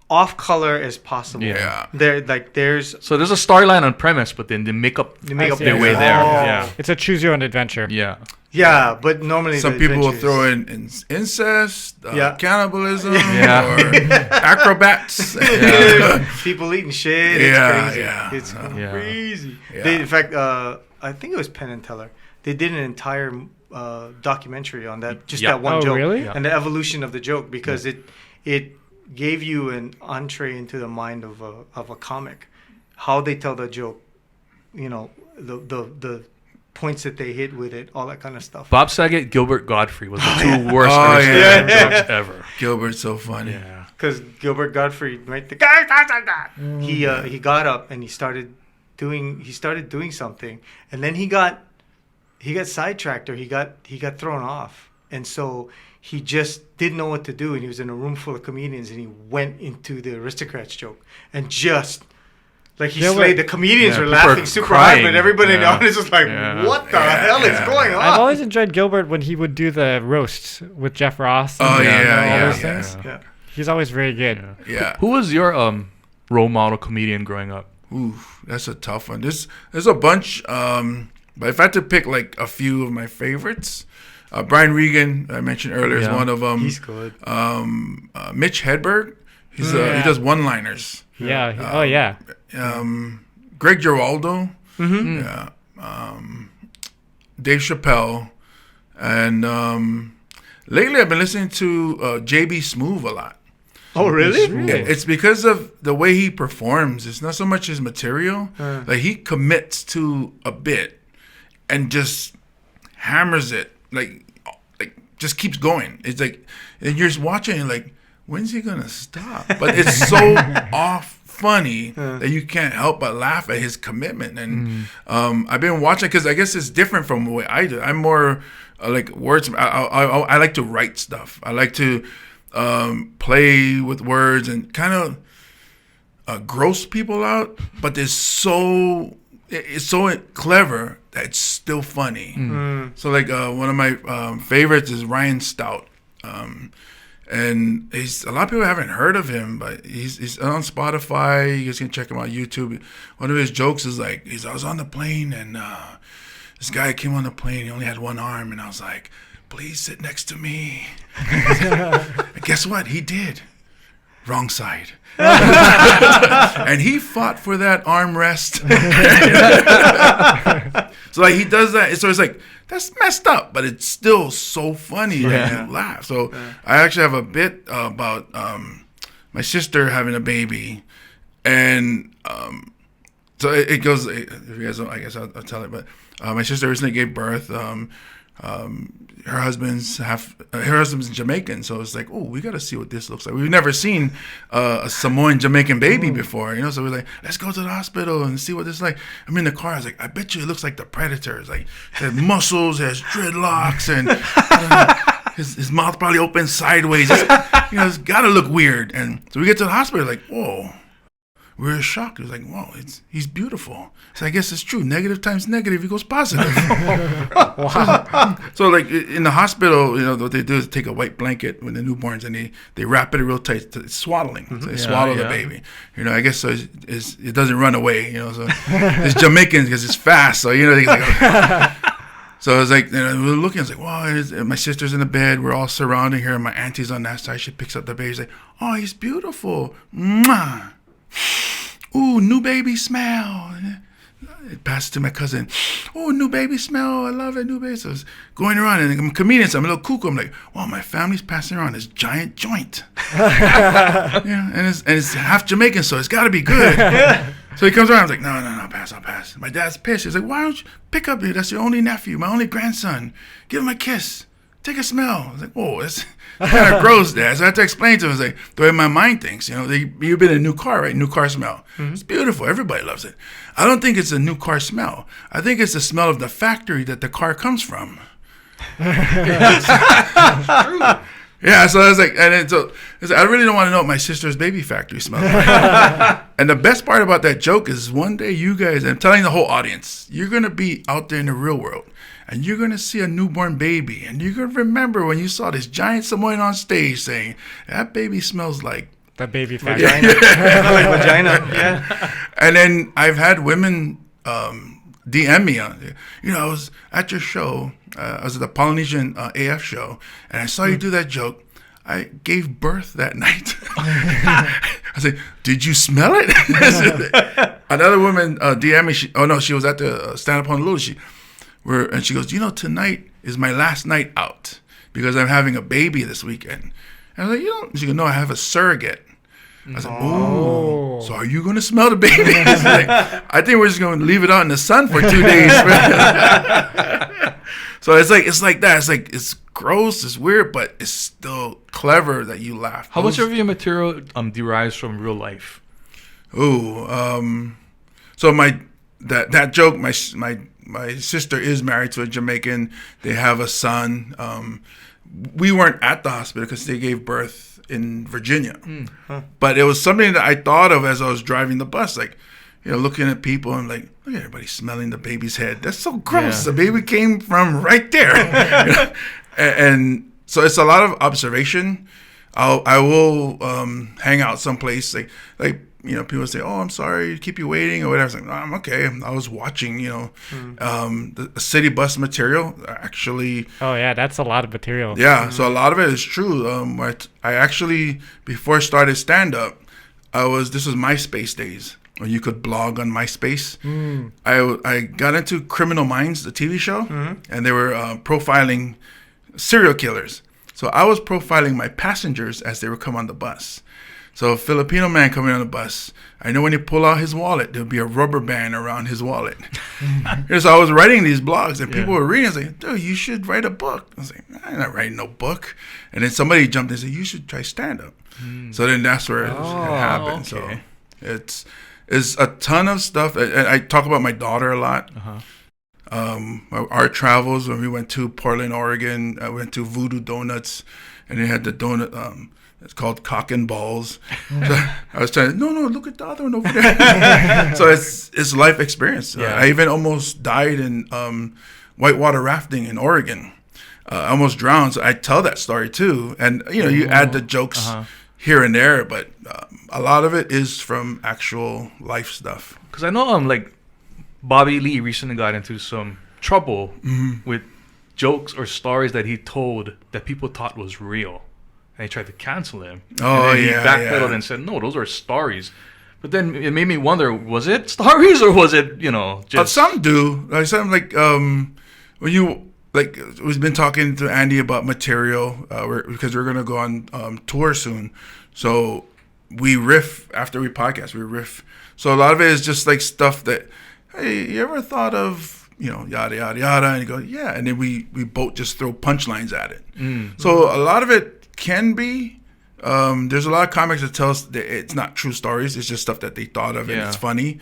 off color as possible. Yeah. So there's a storyline on premise, but then they make up their way there. Yeah. It's a choose your own adventure. Yeah. Yeah, but normally some people will throw in incest, cannibalism, Yeah. or acrobats. people eating shit. It's crazy. Yeah. They, in fact, I think it was Penn and Teller. They did an entire documentary on that, just that one joke, really? and the evolution of the joke, because it gave you an entree into the mind of a comic, how they tell the joke, the points that they hit with it, all that kind of stuff. Bob Saget, Gilbert Godfrey was the two worst jokes ever. Gilbert's so funny. Yeah. Because Gilbert Godfrey, right, the guy, he got up and he started doing something, and then he got sidetracked, or he got thrown off, and so he just didn't know what to do, and he was in a room full of comedians, and he went into the Aristocrats joke and just. Like he slayed. The comedians were laughing super hard, but everybody in the audience was like, "What the hell is going on?" I've always enjoyed Gilbert when he would do the roasts with Jeff Ross. All those things. Yeah. He's always very good. Yeah. Who was your role model comedian growing up? Ooh, that's a tough one. There's a bunch, but if I had to pick like a few of my favorites, Brian Regan, I mentioned earlier, is one of them. He's good. Mitch Hedberg, he does one-liners. Yeah. Greg Giraldo. Mm-hmm. Yeah. Dave Chappelle, and lately I've been listening to JB Smoove a lot. Oh, really? It's because of the way he performs. It's not so much his material. Like, he commits to a bit and just hammers it. Like just keeps going. It's like, and you're just watching, like, when's he gonna stop? But it's so off funny that you can't help but laugh at his commitment. And I've been watching because I guess it's different from the way I do. I'm more like words. I like to write stuff. I like to play with words and kind of gross people out. But it's so clever that it's still funny. So like one of my favorites is Ryan Stout. And a lot of people haven't heard of him, but he's on Spotify. You guys can check him out on YouTube. One of his jokes is like, I was on the plane and this guy came on the plane. He only had one arm, and I was like, please sit next to me. And guess what? He did. Wrong side. And he fought for that armrest. So like he does that. So it's like, that's messed up, but it's still so funny that you laugh. So I actually have a bit about my sister having a baby, and so it goes. If you guys don't, I guess I'll tell it. But my sister recently gave birth. Her husband's Jamaican, so it's like, oh, we got to see what this looks like. We've never seen a Samoan Jamaican baby before, So we're like, let's go to the hospital and see what this is like. I'm in the car. I was like, I bet you it looks like the Predator. It's like, it has muscles, it has dreadlocks, and his mouth probably open sideways. It's got to look weird. And so we get to the hospital, like, whoa. We were shocked. It was like, whoa, he's beautiful. So I guess it's true. Negative times negative equals positive. Wow. So like in the hospital, what they do is take a white blanket with the newborns and they wrap it real tight. It's swaddling. So they swallow the baby. I guess so it doesn't run away. So it's Jamaican because it's fast. So they like. So I was like, we were looking. I was like, wow, my sister's in the bed. We're all surrounding her. My auntie's on that side. She picks up the baby. She's like, oh, he's beautiful. Mwah. Ooh, new baby smell. It passes to my cousin. Oh, new baby smell. I love it, new baby. So it's going around, and I'm a comedian, so I'm a little cuckoo. I'm like, wow, my family's passing around this giant joint. And it's half Jamaican, so it's got to be good. So he comes around. I was like, no, I'll pass. My dad's pissed. He's like, why don't you pick up here? That's your only nephew, my only grandson. Give him a kiss. Take a smell. I was like, whoa, it's kind of gross, Dad. So I had to explain to him, it's like, the way my mind thinks. You've been in a new car, right? New car smell. It's beautiful. Everybody loves it. I don't think it's a new car smell. I think it's the smell of the factory that the car comes from. Yeah, so I was like, I really don't want to know what my sister's baby factory smells like. And the best part about that joke is one day you guys, and I'm telling the whole audience, you're going to be out there in the real world. And you're going to see a newborn baby. And you're going to remember when you saw this giant Samoan on stage saying, that baby smells like... That baby factory. Like vagina. Yeah. And then I've had women DM me. I was at your show. I was at the Polynesian AF show. And I saw you do that joke. I gave birth that night. I said, did you smell it? Another woman DM me. She was at the stand-up Honolulu. And she goes, tonight is my last night out because I'm having a baby this weekend. And I was like, she goes, no, I have a surrogate. I was like, oh, so are you going to smell the baby? Like, I think we're just going to leave it out in the sun for 2 days. So it's like that. It's like, it's gross, it's weird, but it's still clever that you laugh. How much of your material derives from real life? So that joke, my sister is married to a Jamaican. They have a son. We weren't at the hospital because they gave birth in Virginia. But it was something that I thought of as I was driving the bus, like, looking at people and like, look at everybody smelling the baby's head. That's so gross. The baby came from right there. And so it's a lot of observation. I will hang out someplace like people say, oh, I'm sorry to keep you waiting or whatever. I was like, no, I'm okay. I was watching, the city bus material actually. Oh, yeah, that's a lot of material. Yeah, so a lot of it is true. I actually, before I started stand-up, this was MySpace days. or you could blog on MySpace. I got into Criminal Minds, the TV show, and they were profiling serial killers. So I was profiling my passengers as they would come on the bus. So a Filipino man coming on the bus, I know when he pull out his wallet, there'll be a rubber band around his wallet. And so I was writing these blogs, and people were reading. I was like, dude, you should write a book. I was like, I'm not writing no book. And then somebody jumped in and said, you should try stand-up. So then that's where it happened. Okay. So it's a ton of stuff. And I talk about my daughter a lot. Our travels, when we went to Portland, Oregon, I went to Voodoo Donuts, and they had the donut. It's called Cock and Balls. So I was trying to, no, look at the other one over there. So it's life experience. I even almost died in whitewater rafting in Oregon. I almost drowned. So I tell that story too. And, you add the jokes here and there, but a lot of it is from actual life stuff. Because I know like Bobby Lee recently got into some trouble with jokes or stories that he told that people thought was real. And they tried to cancel him. Oh, and then he backpedaled and said, no, those are stories. But then it made me wonder, was it stories or was it, just... some do. Some like, when you, like, we've been talking to Andy about material because we're going to go on tour soon. So we riff after we podcast, we riff. So a lot of it is just like stuff that, hey, you ever thought of, yada, yada, yada. And you go, yeah. And then we both just throw punchlines at it. So a lot of it can be. There's a lot of comics that tell us that it's not true stories. It's just stuff that they thought of and it's funny.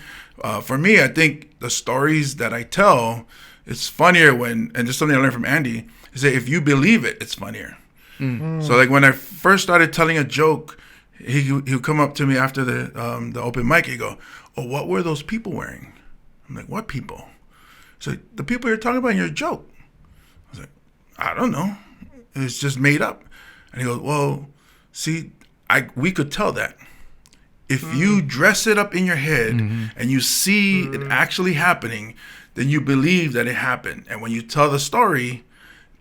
For me, I think the stories that I tell, it's funnier when, and just something I learned from Andy, is that if you believe it, it's funnier. So like when I first started telling a joke, he would come up to me after the open mic. He'd go, oh, what were those people wearing? I'm like, what people? So the people you're talking about in your joke. I was like, I don't know. It's just made up. And he goes, well, see, we could tell that. If you dress it up in your head and you see it actually happening, then you believe that it happened. And when you tell the story,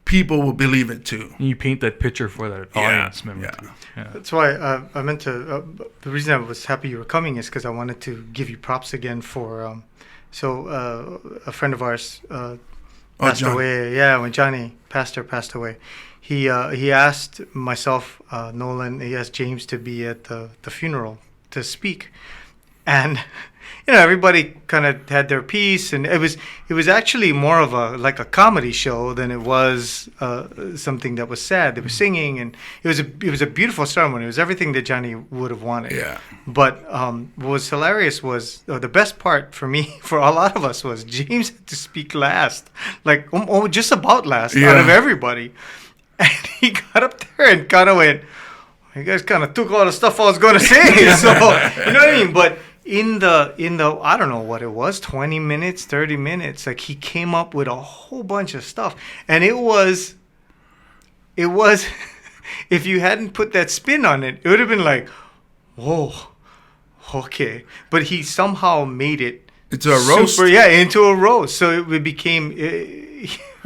people will believe it too. You paint that picture for that audience member too. Yeah. That's why I meant to. The reason I was happy you were coming is because I wanted to give you props again for. A friend of ours passed away. Yeah, when Johnny Pastor passed away, he asked myself, Nolan, he asked James to be at the funeral to speak, and everybody kind of had their piece, and it was actually more of a comedy show than it was something that was sad. They were singing, and it was a beautiful ceremony. It was everything that Johnny would have wanted. Yeah. But what was hilarious was the best part for me, for a lot of us, was James had to speak last, like just about last out of everybody, and he got up there and kind of went, "You guys kind of took all the stuff I was going to say." So you know what I mean, but. In the I don't know what it was, 20 minutes, 30 minutes, like he came up with a whole bunch of stuff. And it was if you hadn't put that spin on it, it would have been like, whoa, okay. But he somehow made it into a roast. Into a roast. So it became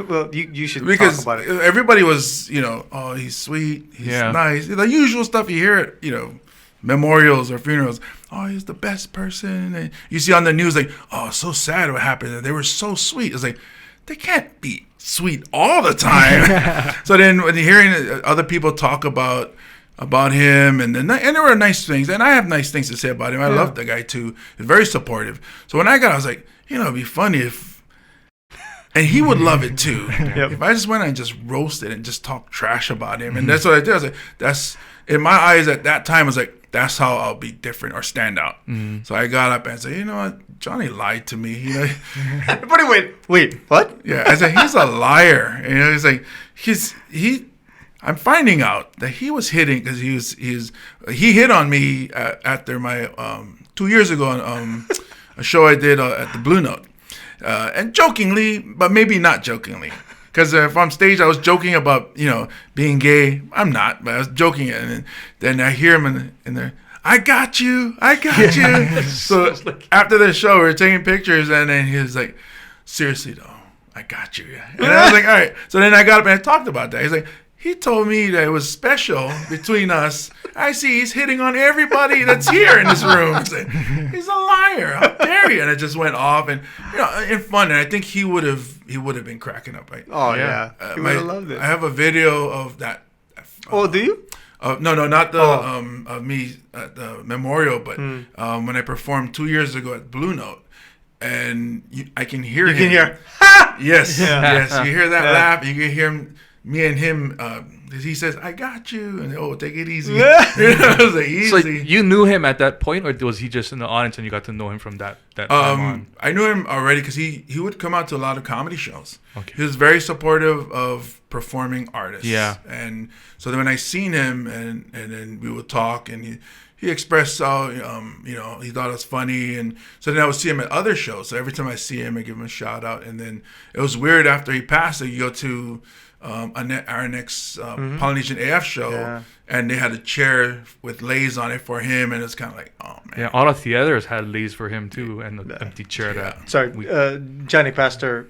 well, you should talk about it. Everybody was, oh, he's sweet, he's nice. The usual stuff you hear at, memorials or funerals. Oh, he's the best person. And you see on the news, like, oh, so sad what happened. And they were so sweet. It's like, they can't be sweet all the time. So then when you're hearing other people talk about him, and there were nice things. And I have nice things to say about him. I love the guy, too. He's very supportive. So when I was like, it'd be funny if... And he would love it, too. If I just went and just roasted and just talked trash about him. And that's what I did. I was like, that's... In my eyes at that time, I was like, that's how I'll be different or stand out. So I got up and said, you know what? Johnny lied to me. Everybody wait, what? Yeah, I said, he's a liar. He's like, I'm finding out that he was hitting because he hit on me after my 2 years ago on a show I did at the Blue Note. And jokingly, but maybe not jokingly. Because if on stage I was joking about, being gay, I'm not, but I was joking it. And then I hear him in there, I got you. So after the show, we were taking pictures, and then he was like, seriously though, I got you. And I was like, all right. So then I got up and I talked about that. He's like, He told me that it was special between us. I see he's hitting on everybody that's here in this room. I said, he's a liar. How dare you? And it just went off, and and fun. And I think he would have been cracking up. Right? Oh yeah, he would have loved it. I have a video of that. Oh, do you? No, not the of me at the memorial, but when I performed 2 years ago at Blue Note, and I can hear him. You can hear. Yes, yes. You hear that laugh. You can hear him. Me and him, he says, "I got you," and take it easy. It was like, easy. So you knew him at that point, or was he just in the audience and you got to know him from that time on? I knew him already because he would come out to a lot of comedy shows. Okay. He was very supportive of performing artists. Yeah. And so then when I seen him and then we would talk, and he expressed how he thought it was funny, and so then I would see him at other shows. So every time I see him, I give him a shout out. And then it was weird after he passed. So you go to our next Polynesian AF show, and they had a chair with lays on it for him, and it's kind of like, oh man. Yeah, all the theaters had lays for him too, and an empty chair. Johnny Pastor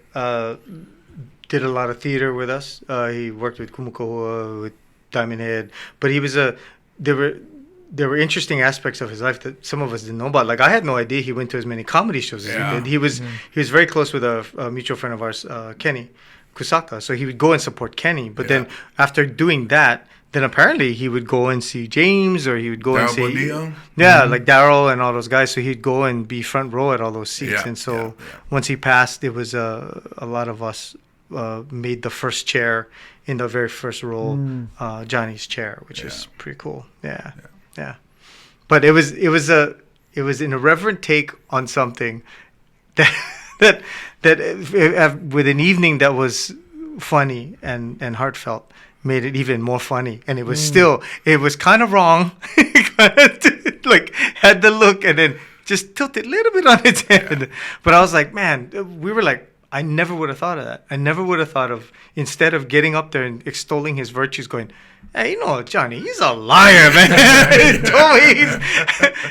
did a lot of theater with us. He worked with Kumukoa, with Diamond Head, but he was there were interesting aspects of his life that some of us didn't know about. Like, I had no idea he went to as many comedy shows as he did. He was very close with a mutual friend of ours, Kenny Kusaka. So he would go and support Kenny. But then after doing that, then apparently he would go and see James, or he would go and see like Daryl and all those guys. So he'd go and be front row at all those seats. And so once he passed, it was a lot of us made the first chair in the very first row, Johnny's chair, which is pretty cool. Yeah. But it was an irreverent take on something that with an evening that was funny and heartfelt, made it even more funny. And it was it was kind of wrong. Like, had the look and then just tilted a little bit on its head. But I was like, man, we were like, I never would have thought of that. I never would have thought of, instead of getting up there and extolling his virtues, going, hey, Johnny, he's a liar, man.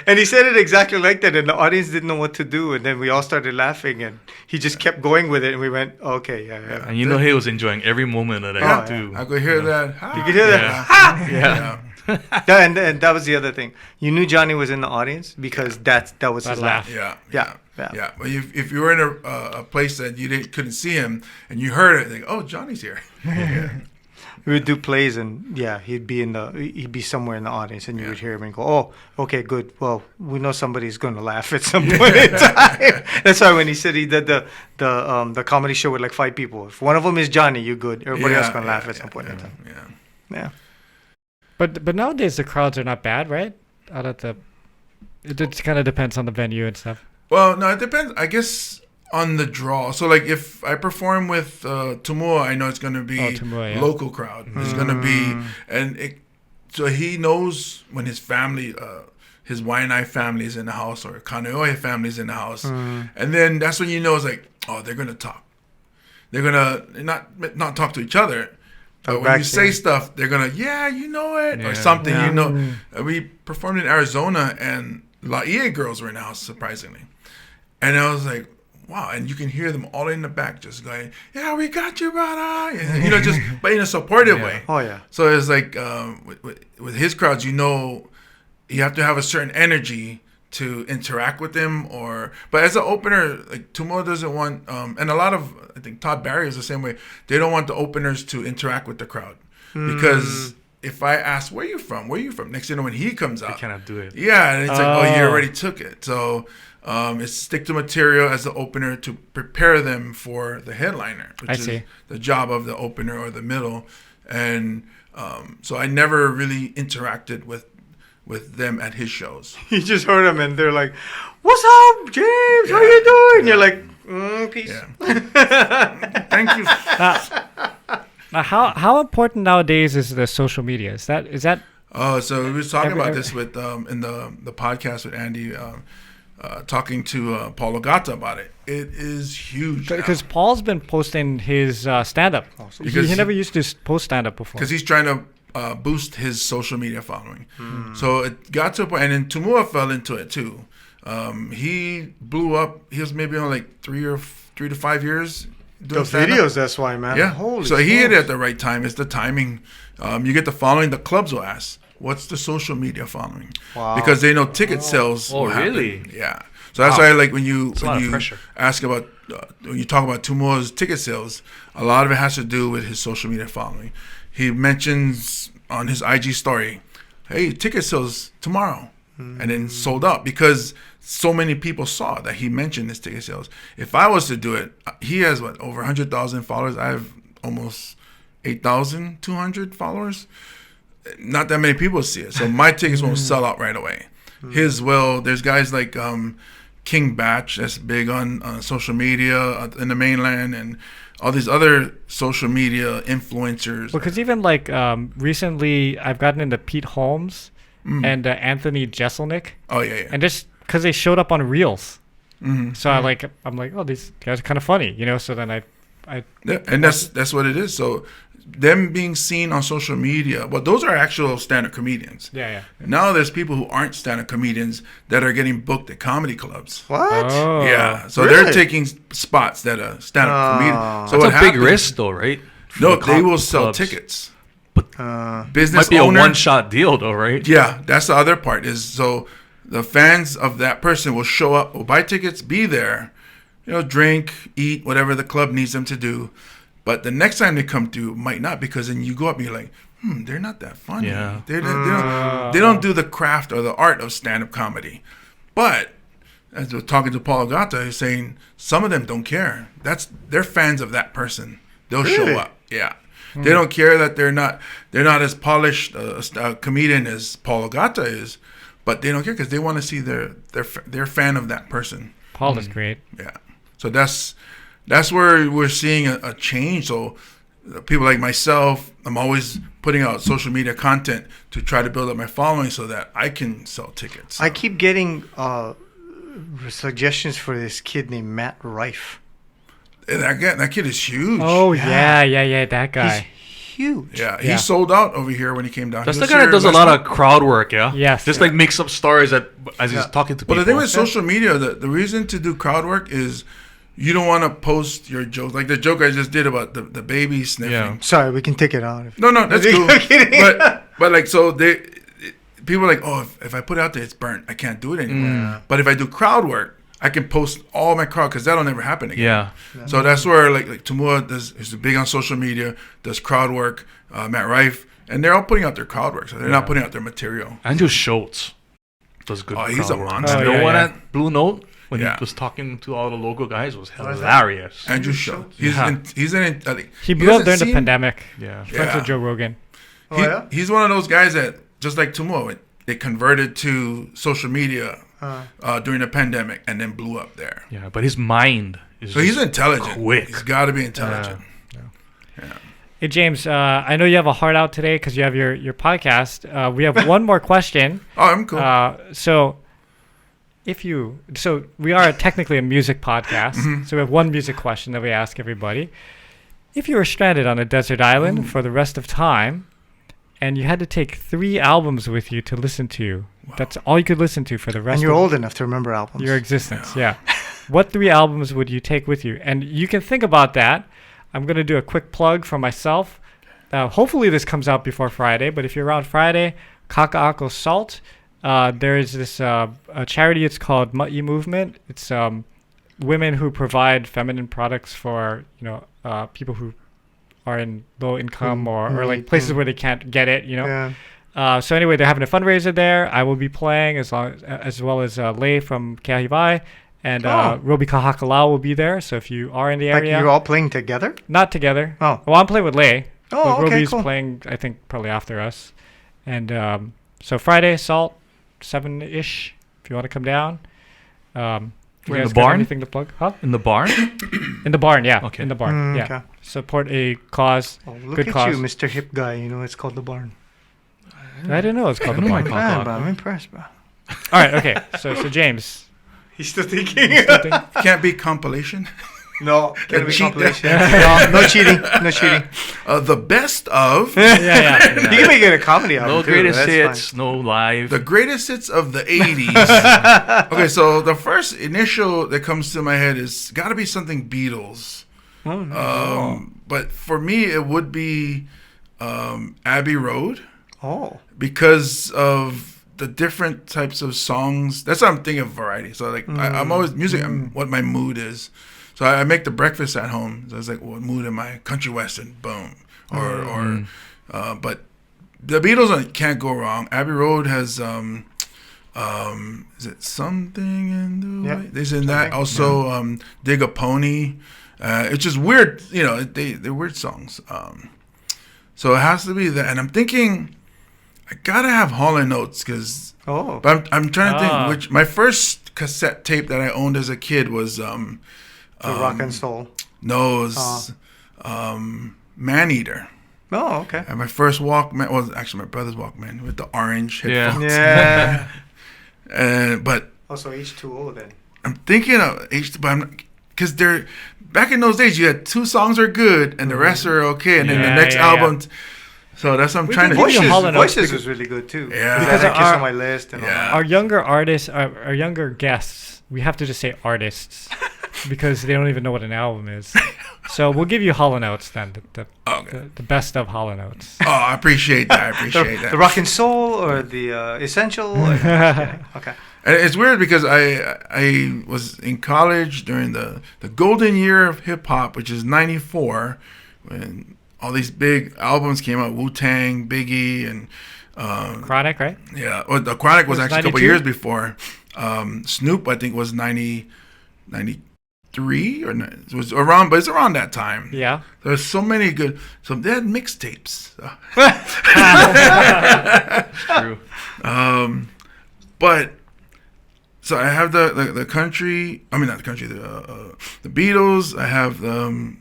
And he said it exactly like that, and the audience didn't know what to do, and then we all started laughing, and he just kept going with it, and we went, okay, yeah. And he was enjoying every moment of that too. I could hear that. You could hear that. Yeah. And that was the other thing. You knew Johnny was in the audience because that was his laugh. Yeah. But if you were in a place that you couldn't see him and you heard it, like, oh, Johnny's here. We would do plays, and he'd be somewhere in the audience, and you would hear him and go, oh, okay, good. Well, we know somebody's going to laugh at some point in time. That's why when he said he did the comedy show with like 5 people, if one of them is Johnny, you're good. Everybody else going to laugh at some point in time. Yeah. But nowadays the crowds are not bad, right? It just kind of depends on the venue and stuff. Well, no, it depends, I guess, on the draw. So, like, if I perform with Tumua, I know it's going to be local crowd. It's going to be, so he knows when his family, his Waianae family is in the house, or Kaneohe family is in the house. And then that's when you know it's like, oh, they're going to talk. They're going to not talk to each other. But when you say stuff, they're going to, or something, We performed in Arizona, and Laie girls were in the house, surprisingly. And I was like, wow. And you can hear them all in the back just going, yeah, we got you, brother. And, just, but in a supportive way. Oh, yeah. So it's like, with his crowds, you have to have a certain energy to interact with them. But as an opener, like, Tumo doesn't want, and a lot of, I think Todd Barry is the same way. They don't want the openers to interact with the crowd. Because if I ask, where you from? Next thing you know, when he comes out, they cannot do it. Yeah, and it's like, oh, you already took it. So it's stick to material as the opener to prepare them for the headliner, which is the job of the opener or the middle. And so I never really interacted with them at his shows. You just heard them, and they're like, "What's up, James? How you doing?" You're like, "Peace." Yeah. Thank you. Now, how important nowadays is the social media? Is that? So we were talking about this with in the podcast with Andy, talking to Paul Ogata about it. It is huge because Paul's been posting his stand-up. He never used to post stand-up before. Because he's trying to boost his social media following. So it got to a point, and then Tumua fell into it too. He blew up. He was maybe on like 3 to 5 years doing The stand-up. videos, that's why, man. Yeah. Holy So he hit it smokes. at the right time. It's the timing. You get the following. The clubs will ask, "What's the social media following?" Wow. Because they know ticket sales. Oh, will happen. really? Yeah. So that's why, like, when you a lot of pressure. ask about when you talk about Tumo's ticket sales, a lot of it has to do with his social media following. He mentions on his IG story, "Hey, ticket sales tomorrow," and then sold out because so many people saw that he mentioned his ticket sales. If I was to do it, he has over 100,000 followers. I have almost 8,200 followers. Not that many people see it, so my tickets won't sell out right away. His will. There's guys like King Batch that's big on social media in the mainland, and all these other social media influencers. Because even like recently, I've gotten into Pete Holmes and Anthony Jeselnik, Oh yeah. and just because they showed up on Reels, Mm-hmm. so I'm like, oh, these guys are kind of funny, you know. So then I Yeah, and that's what it is. So them being seen on social media, well, those are actual stand-up comedians. yeah. Now there's people who aren't stand-up comedians that are getting booked at comedy clubs. What? Oh, Yeah, so Really? they're taking spots that a stand-up comedian. So That's what a big happens- risk, though, right? For No, the they will comedy sell clubs. tickets. Uh, Business Might be owner, a one-shot deal, though, right? Yeah, that's the other part. Is so the fans of that person will show up, will buy tickets, be there, drink, eat, whatever the club needs them to do. But the next time they come through, might not, because then you go up and you're like, they're not that funny. Yeah. They don't do the craft or the art of stand-up comedy. But as we're talking to Paul Agata, he's saying some of them don't care. They're fans of that person. They'll Really? show up. Yeah. They don't care that they're not as polished a comedian as Paul Agata is, but they don't care because they want to see they're fan of that person. Paul is great. Yeah. So that's where we're seeing a change. So people like myself, I'm always putting out social media content to try to build up my following so that I can sell tickets. I keep getting suggestions for this kid named Matt Rife. And that kid is huge. Oh yeah, that guy. He's huge. Yeah, Yeah. he sold out over here when he came down. That's He the was guy that here does a last lot month. of crowd work, yeah? Yes. Just like makes up stories as he's talking to people. Well, the thing with social media, the reason to do crowd work is you don't want to post your jokes. Like the joke I just did about the baby sniffing. Yeah. Sorry, we can take it out. No, that's cool. I'm kidding. But like, so people are like, oh, if I put it out there, it's burnt. I can't do it anymore. But if I do crowd work, I can post all my crowd because that'll never happen again. Yeah. So that's where like Tumua is big on social media, does crowd work. Matt Rife, and they're all putting out their crowd work, so they're not putting out their material. Andrew Schultz does good Oh, crowd he's a work. monster. And the Oh, one yeah. at Blue Note when Yeah. he was talking to all the local guys was hilarious. Andrew Schultz. Yeah. He's in it. He blew up hasn't during the seen- pandemic. Yeah. Friends Yeah. with Joe Rogan. Oh, yeah? He's one of those guys that, just like Tumua, they converted to social media during the pandemic and then blew up there. Yeah, but his mind is So he's just intelligent. quick. He's got to be intelligent. Hey James, I know you have a heart out today because you have your podcast. We have one more question. Oh, I'm cool. So we are technically a music podcast. Mm-hmm. So we have one music question that we ask everybody. If you were stranded on a desert island for the rest of time, and you had to take 3 albums with you to listen to, that's all you could listen to for the rest And you're of old enough to remember albums. your existence. Yeah. What 3 albums would you take with you? And you can think about that. I'm going to do a quick plug for myself. Hopefully this comes out before Friday, but if you're around Friday, Kaka'ako Salt. There is this a charity. It's called Ma'i Movement. It's women who provide feminine products for people who are in low income or like places where they can't get it. Yeah. So anyway, they're having a fundraiser there. I will be playing as well as Lei from Keahivai. And Robi Kahakalau will be there. So if you are in the Like area, you're all playing together? not together. Oh. Well, I'm playing with Lei. Oh, but okay, Robi's cool. playing, I think, probably after us. And so Friday, Salt, 7-ish. If you want to come down. You We're in guys the got barn? Anything to plug? Huh? in the barn. In the barn, yeah. Okay. In the barn, yeah. Okay. Support a cause. Oh, look Good at cause. you, Mr. Hip Guy. You know it's called the barn. I didn't know it's called the I know my barn. Pop Man, Pop. bro, I'm impressed, bro. All right, okay. So James. He's still thinking. Can't be compilation. No, Can can't be cheat compilation. No cheating. No cheating. The best of Yeah. You can make it a comedy album. No too, greatest that's hits, no live. the greatest hits of the 80s. Okay, so the first initial that comes to my head is got to be something Beatles. Oh, no. But for me, it would be Abbey Road. Oh. Because of the different types of songs. That's what I'm thinking of variety. So like I'm always music. What my mood is. So I make the breakfast at home. So it's like, what mood am I? Country western, boom. But the Beatles can't go wrong. Abbey Road has is it Something in the Way? There's in that also Dig a Pony. It's just weird. You know, they're weird songs. So it has to be that. And I'm thinking, I gotta have Hall & Oates because. Oh. But I'm trying to think which. My first cassette tape that I owned as a kid was The Rock and Soul. No, it was Maneater. Oh, okay. And my first Walkman was actually my brother's Walkman with the orange headphones. Yeah. But Also H2O then. I'm thinking of H2O, but because they're back in those days. You had 2 songs are good and the rest are okay, and then the next album. So that's what I'm trying to. Voices was really good too. Yeah, because I Kiss on My List and all that. Our younger artists, our younger guests, we have to just say artists because they don't even know what an album is. So we'll give you Hall & Oates then, the best of Hall & Oates. Oh, I appreciate that. The Rock and Soul or the Essential. Okay. And it's weird because I was in college during the golden year of hip hop, which is '94, when all these big albums came out, Wu-Tang, Biggie, and Chronic, right? Yeah, well, the Chronic was actually 92? a couple years before. Snoop, I think, was 93 or it was around, but it's around that time. Yeah. There's so many good. So they had mixtapes. True. But so I have the country. I mean, not the country. The Beatles. I have the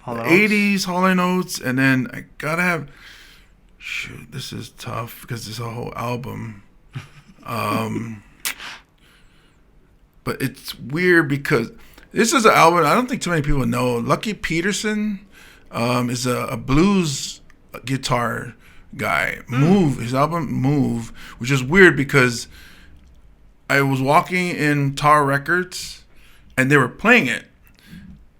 80s Hall & Oates, and then I gotta have. Shoot, this is tough because it's a whole album. But it's weird because this is an album I don't think too many people know. Lucky Peterson is a blues guitar guy. His album Move, which is weird because I was walking in Tower Records and they were playing it.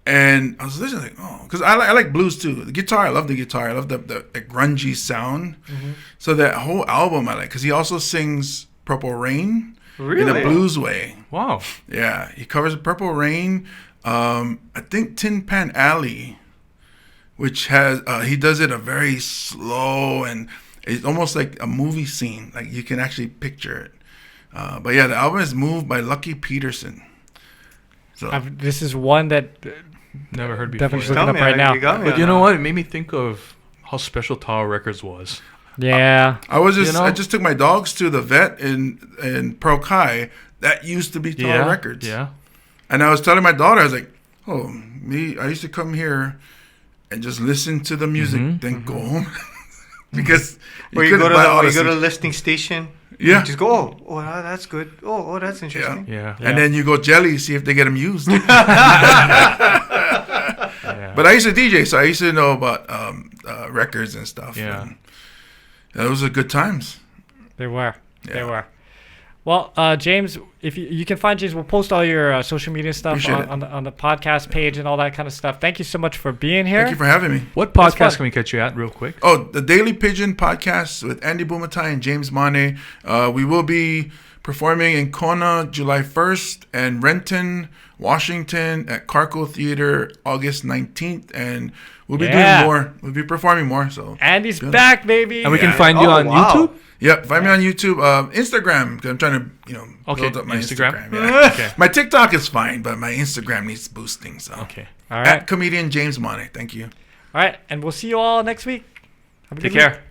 And I was listening, like, because I like blues too. The guitar, I love the guitar. I love the grungy sound. Mm-hmm. So that whole album I like, because he also sings Purple Rain in a blues way. Wow. Yeah, he covers Purple Rain. I think Tin Pan Alley, which has, he does it a very slow and it's almost like a movie scene. Like you can actually picture it. But yeah, the album is Moved by Lucky Peterson. So this is one that never heard before. Definitely looking up right now. But you know what? It made me think of how special Tower Records was. Yeah. I just took my dogs to the vet in Pearl Kai. That used to be Tower Records. Yeah. And I was telling my daughter, I was like, I used to come here and just listen to the music, then go home. Because you go to the listening station. Yeah. You just go, that's good. Oh, that's interesting. Yeah. And then you go jelly, see if they get them used. But I used to DJ, so I used to know about records and stuff. Yeah. And those are good times. They were. Yeah. They were. Well, James, if you can find James, we'll post all your social media stuff on the podcast page and all that kind of stuff. Thank you so much for being here. Thank you for having me. What podcast can we catch you at real quick? Oh, the Daily Pigeon podcast with Andy Bumatai and James Mane. We will be performing in Kona July 1st and Renton, Washington at Carco Theater August 19th. And we'll be doing more. We'll be performing more. So Andy's back, baby. And we can find you on YouTube? Yep, find me on YouTube, Instagram, because I'm trying to, build up my Instagram. Yeah. Okay. My TikTok is fine, but my Instagram needs boosting. So, okay. All right. At comedian James Mane. Thank you. All right, and we'll see you all next week. Take care.